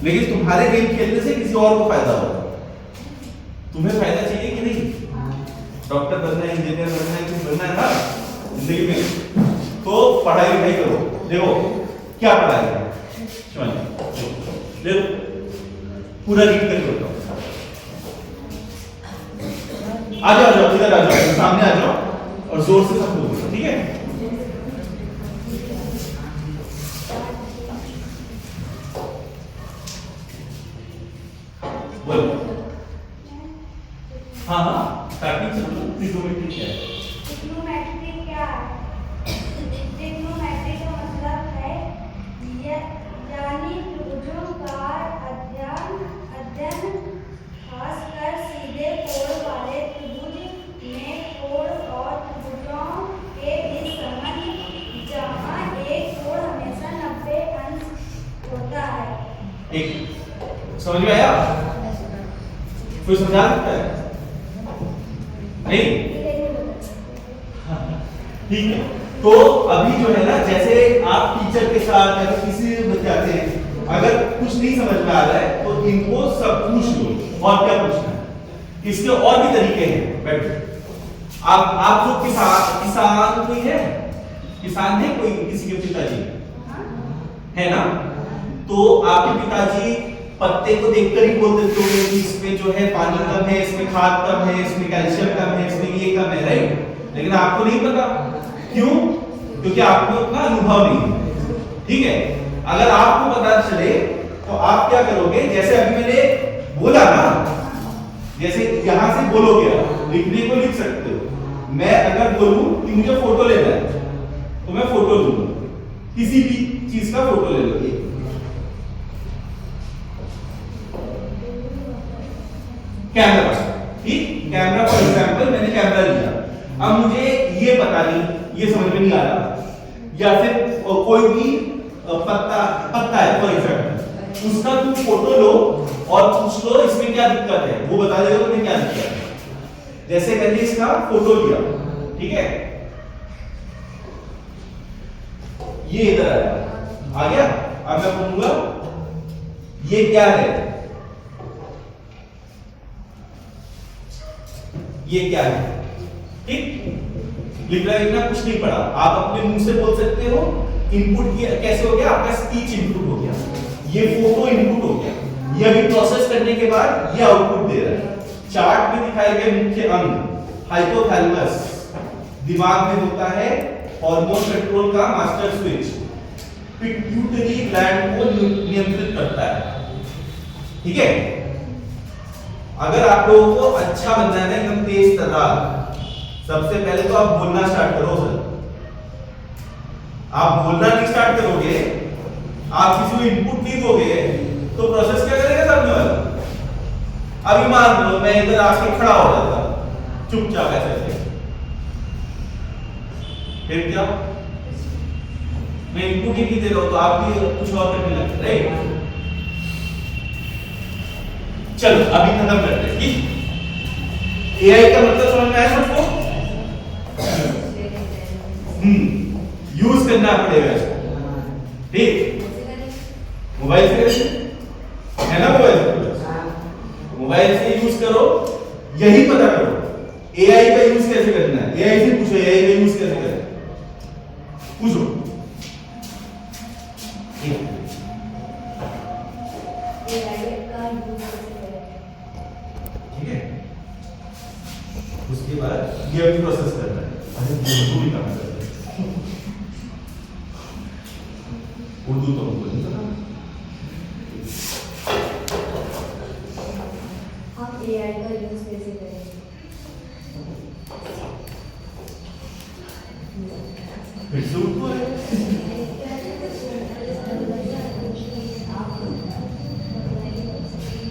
लेकिन तुम्हारे गेम खेलने से किसी और को फायदा होगा। तुम्हें फायदा चाहिए कि नहीं? डॉक्टर बनना है, इंजीनियर बनना है, कुछ बनना है ना जिंदगी में, तो पढ़ाई लिखाई करो। देखो क्या पढ़ाई है, देखो पूरा रीड करके बताओ। आ जाओ, इधर आ जाओ, सामने आ जाओ और जोर से सबको बोलो, ठीक है। बोलो। हाँ हाँ, स्टार्टिंग से बोलो। ट्रिग्नोमेट्री क्या है? ट्रिग्नोमेट्री क्या है? ट्रिग्नोमेट्री का मतलब है यानी त्रिभुजों का अध्ययन, खासकर सीधे कोण वाले त्रिभुज में कोण और त्रिभुजों के बीच संबंध, जहाँ एक कोण हमेशा 90 अंश होता है। एक समझ में आया? कोई समझा सकता है? नहीं? ठीक है। तो अभी जो है ना, जैसे आप टीचर के साथ या किसी भी जाते हैं, अगर कुछ नहीं समझ में आ रहा है तो इनको सब पूछ लो, और क्या पूछना है। इसके और भी तरीके हैं, बैठो। आप लोग किसान कोई है? किसान है कोई? किसी के पिताजी है ना? तो आपके पिताजी पत्ते को देखकर ही बोल देते होंगे कि इसमें जो है पानी कम है, इसमें खाद कम है, इसमें कैल्शियम कम है, इसमें ये कम है, राइट? लेकिन आपको नहीं पता, क्यों? क्योंकि आपको उतना अनुभव नहीं है, ठीक है। अगर आपको पता चले तो आप क्या करोगे, जैसे अभी मैंने बोला ना, जैसे यहां से बोलोगे, लिखने को लिख सकते हो। मैं अगर बोलूं कि मुझे फोटो लेना है तो मैं फोटो लूंगा, किसी भी चीज का फोटो ले लो। कैमरा, ठीक, कैमरा फॉर एग्जांपल मैंने कैमरा लिया। अब मुझे ये पता नहीं, ये समझ में नहीं आ रहा, या फिर कोई भी पत्ता है फॉर एग्जांपल, उसका तुम फोटो लो और पूछ लो इसमें क्या दिक्कत है, वो बता देगा तुम्हें क्या दिक्कत है। जैसे मैंने इसका फोटो लिया, ठीक है, ये इधर आया, आ गया। अब मैं बोलूंगा ये क्या है, ये क्या है, ठीक। लिखना कुछ नहीं पड़ा, आप अपने मुंह से बोल सकते हो। इनपुट कैसे हो गया, आपका स्पीच इनपुट हो गया, ये फोटो इनपुट हो गया, ये अभी प्रोसेस करने के बाद ये आउटपुट दे रहा है। चार्ट में दिखाए गए मुख्य अंग हाइपोथैलेमस, दिमाग में होता है हार्मोन कंट्रोल का मास्टर स्विच, पिट्यूटरी ग्लैंड को नियंत्रित करता है, ठीक है। अगर आप लोगों को अच्छा बनना है, एकदम तेज तर्रार, सबसे पहले तो आप बोलना स्टार्ट करो सर। आप बोलना नहीं स्टार्ट करोगे, आप किसी को इनपुट नहीं दोगे, तो प्रोसेस क्या करेगा सामने वाला। अभी मान लो मैं इधर आके खड़ा हो जाता चुपचाप ऐसे, फिर क्या, मैं इनपुट ही नहीं दे रहा हूं तो आप भी कुछ और करने लगते, राइट। चलो अभी खत्म करते हैं, ठीक। एआई का मतलब समझ में आया सबको? यूज करना पड़ेगा इसको, ठीक। मोबाइल से है ना, मोबाइल से यूज करो, यही पता करो एआई का यूज कैसे करना है। एआई से पूछो एआई का यूज कैसे करना है, पूछो। ठीक है, उसके बाद ये अभी प्रोसेस करना है। उर्दू भी काम करना है, उर्दू तो हमको नहीं पता। हम एआई का यूज कैसे करेंगे?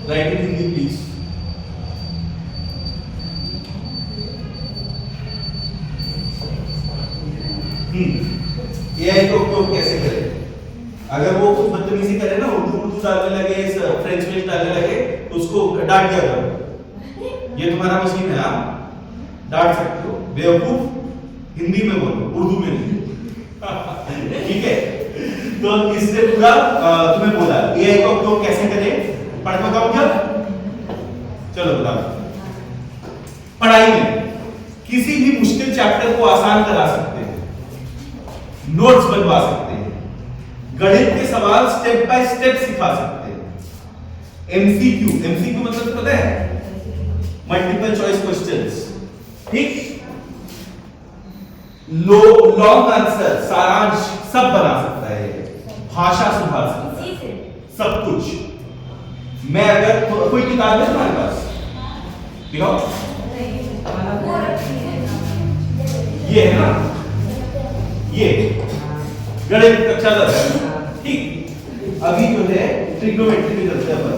Right in Hindi please. AI को उपयोग कैसे करें? अगर वो कुछ बदतमीजी करे ना, उर्दू डालने लगे, फ्रेंच में डालने लगे, तो उसको डांट दिया करो। ये तुम्हारा मशीन है, आप डांट सकते हो। बेवकूफ हिंदी में बोलो, उर्दू में नहीं। ठीक है, तो इसने पूरा तुम्हें बोला एआई का उपयोग कैसे करें। पढ़ बताओ क्या? चलो बताओ। पढ़ाई में किसी भी मुश्किल चैप्टर को आसान करा सकते हैं, नोट्स बनवा सकते हैं, गणित के सवाल स्टेप बाय स्टेप सिखा सकते हैं। एमसीक्यू, एमसीक्यू मतलब पता है? मल्टीपल चॉइस क्वेश्चंस, ठीक? लॉन्ग आंसर, सारांश सब बना सकता है, भाषा सुधार सकता है, सब कुछ। मैं अगर कोई किताब है तुम्हारे पास, दिखाओ। ये है ना, ये गणित कक्षा 10, ठीक? अभी जो है ट्रिग्नोमेट्री में करते हैं अपन।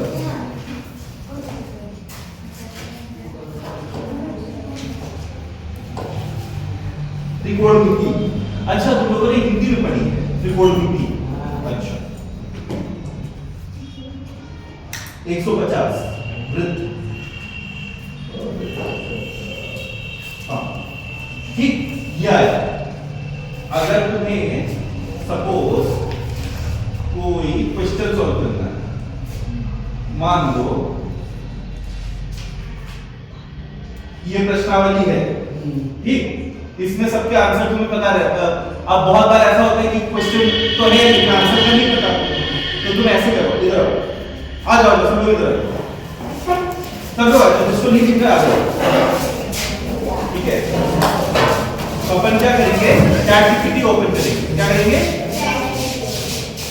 त्रिकोणमिति, अच्छा तुम लोगों ने हिंदी में पढ़ी है त्रिकोणमिति। अच्छा 150 वृत्त, हाँ ठीक। यह अगर तुम्हें सपोज कोई क्वेश्चन सॉल्व करना है, मान लो ये प्रश्नावली है, ठीक? इसमें सबके आंसर तुम्हें पता रहता। अब बहुत बार ऐसा होता है कि क्वेश्चन तो है लेकिन आंसर का नहीं पता, तो तुम ऐसे करो, इधर आओ, आ जाओ, सब लोग इधर आओ, सब लोग आ जाओ, जिसको नहीं दिख रहा आ जाओ, ठीक है? तो अपन क्या करेंगे, चैट जीपीटी ओपन करेंगे, क्या करेंगे,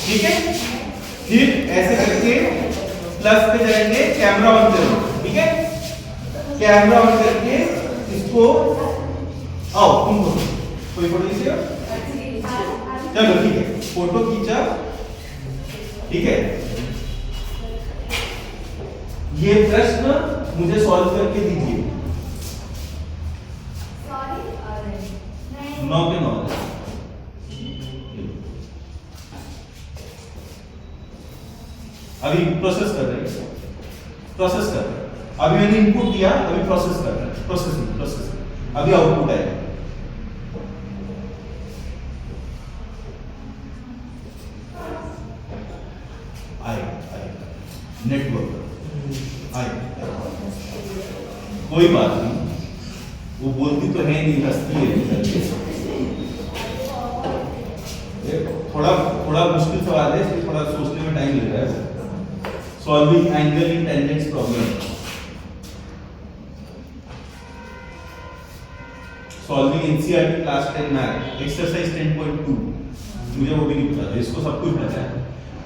ठीक है? फिर ऐसे करके प्लस पे जाएंगे, कैमरा ऑन करो, ठीक है? कैमरा ऑन करके इसको आओ, तुम कोई फोटो खींचेगा? चलो ठीक है, फोटो खींचा, ठीक है? ये प्रश्न मुझे सॉल्व करके दीजिए। 9 के 9 अभी प्रोसेस कर रहे हैं, प्रोसेस कर रहे हैं। अभी मैंने इनपुट दिया, अभी प्रोसेस कर रहे हैं, प्रोसेसिंग, अभी आउटपुट आएगा। नेटवर्क आएगा, कोई बात नहीं, वो बोलती तो है नहीं, हंसती है। थोड़ा मुश्किल सवाल है, इसलिए थोड़ा सोचने में टाइम लग रहा है। Solving angle in tangents problem, solving NCERT class 10 math exercise 10.2, मुझे वो भी नहीं पता था, इसको सब कुछ पता है।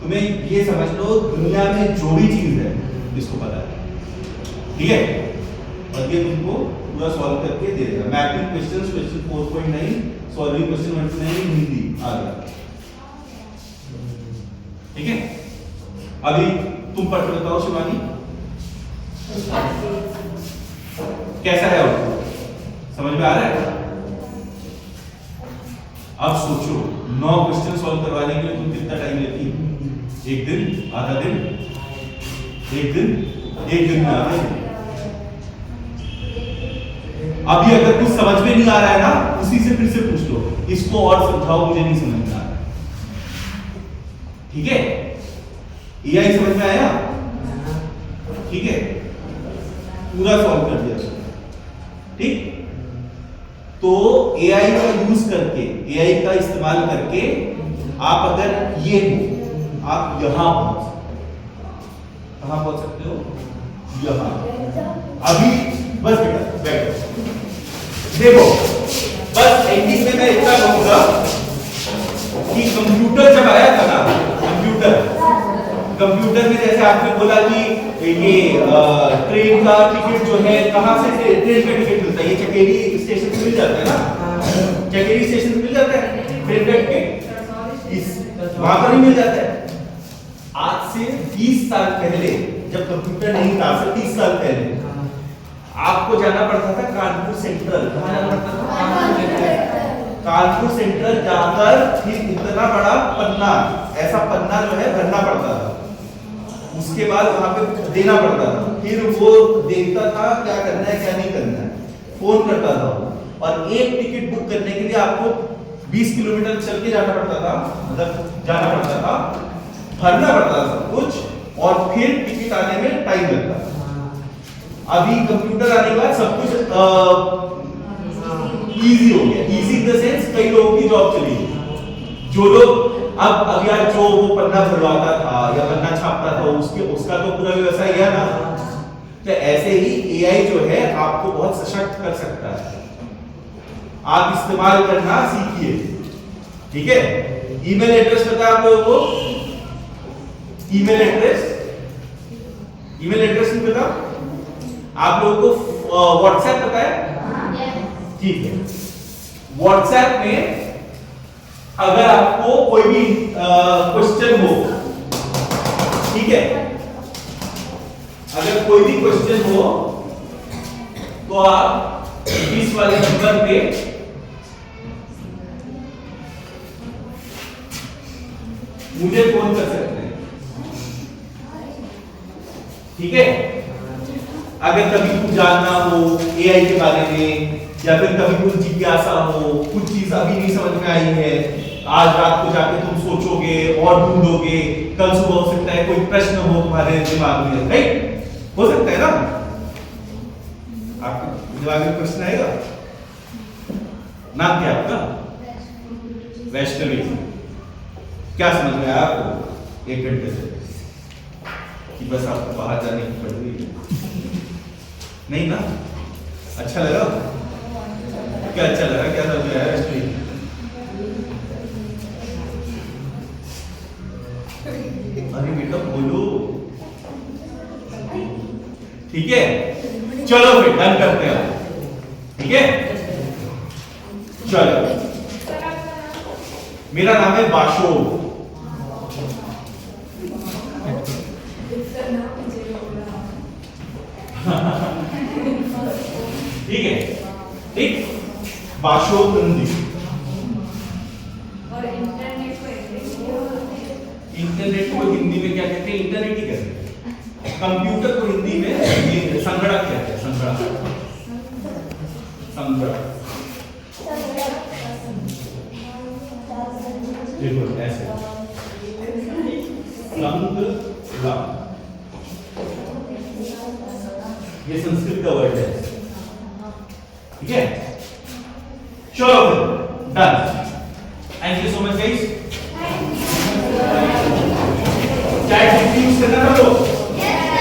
तुम्हें ये समझ लो, दुनिया में जो भी चीज है इसको पता है, ठीक है? और ये तुमको पूरा सॉल्व करके दे देगा। Mapping questions, question 4.9, solving question 1.9 Hindi आ गया, ठीक है? अभी तुम पढ़ के बताओ शिवानी, कैसा है आउटपुट, समझ में आ रहा है? अब सोचो 9 क्वेश्चन सॉल्व करवाने के लिए तुम कितना टाइम लेती? एक दिन, आधा दिन, एक दिन, एक दिन में आधा दिन। अभी अगर कुछ समझ में नहीं आ रहा है ना, उसी से फिर से पूछ लो, इसको और समझाओ, मुझे नहीं समझ में आ रहा, ठीक है? एआई समझ में आया, ठीक है? पूरा सॉल्व कर दिया, ठीक? तो एआई का यूज करके, एआई का इस्तेमाल करके आप अगर ये हो, आप यहां पहुंच, कहां पहुंच सकते हो? यहां। अभी बस बेटा बैठो, देखो बस एंडिंग में मैं इतना कहूंगा कि कंप्यूटर जब आया था ना, कंप्यूटर में जैसे आपने बोला कि ये ट्रेन का टिकट जो है, कहां से ट्रेन का टिकट मिलता है? ये चकेरी स्टेशन से मिल जाता है ना, चकेरी स्टेशन से मिल जाता है ट्रेन का टिकट, इस वहां पर ही मिल जाता है। आज से 20 साल पहले जब कंप्यूटर नहीं था 30 साल पहले, आपको जाना पड़ता था कानपुर सेंट्रल। कहाँ जाना पड़ता था? कानपुर सेंट्रल जाकर फिर इतना बड़ा पन्ना, ऐसा पन्ना जो है भरना पड़ता था, उसके बाद वहां पे देना पड़ता था, फिर वो देखता था क्या करना है क्या नहीं करना है, फोन करता था, और एक टिकट बुक करने के लिए आपको 20 किलोमीटर चल के जाना पड़ता था, मतलब जाना पड़ता था, भरना पड़ता था सब कुछ, और फिर टिकट आने में टाइम लगता था। अभी कंप्यूटर आने के बाद सब कुछ इजी हो गया। इजी इन द सेंस कई लोगों की जॉब चली गई। जो लोग अब यार जो वो पन्ना भरवाता था या पन्ना छापता था, उसका तो पूरा व्यवसाय गया ना। तो ऐसे ही एआई जो है आपको बहुत सशक्त कर सकता है, आप इस्तेमाल करना सीखिए, ठीक है। ईमेल एड्रेस पता है आप लोगों को? ईमेल एड्रेस नहीं पता? आप लोगों को व्हाट्सएप पता है? ठीक है। व्हाट्सएप में अगर आपको कोई भी क्वेश्चन हो, ठीक है, अगर कोई भी क्वेश्चन हो तो आप इस वाले नंबर पे मुझे फोन कर सकते हैं, ठीक है। अगर कभी कुछ जानना हो एआई के बारे में, या फिर कभी कुछ जिज्ञासा हो, कुछ चीज अभी नहीं समझ में आई है, आज रात को जाके तुम सोचोगे और ढूंढोगे, कल सुबह हो सकता है कोई प्रश्न हो तुम्हारे दिमाग में, राइट? हो सकता है ना, आपके दिमाग में प्रश्न आएगा। नाम क्या आपका? वैष्णवी। क्या समझ में आया आपको 1 घंटे से? कि बस आपको बाहर जाने की पड़ रही है? नहीं ना? अच्छा लगा? क्या अच्छा लगा? क्या समझ में आया? अरे बेटा बोलो, ठीक है। चलो फिर डन करते हैं, ठीक है। चलो, मेरा नाम है बाशो। ठीक है, ठीक। बाशो नंदी। और इंटरनेट को इंटरनेट को हिंदी में क्या कहते हैं? इंटरनेट ही कहते हैं। कंप्यूटर को हिंदी में संगणक कहते हैं। संगणक, संगणक। देखो ऐसे संगणक, ये संस्कृत का वर्ड है, ठीक है। चलो फिर डन।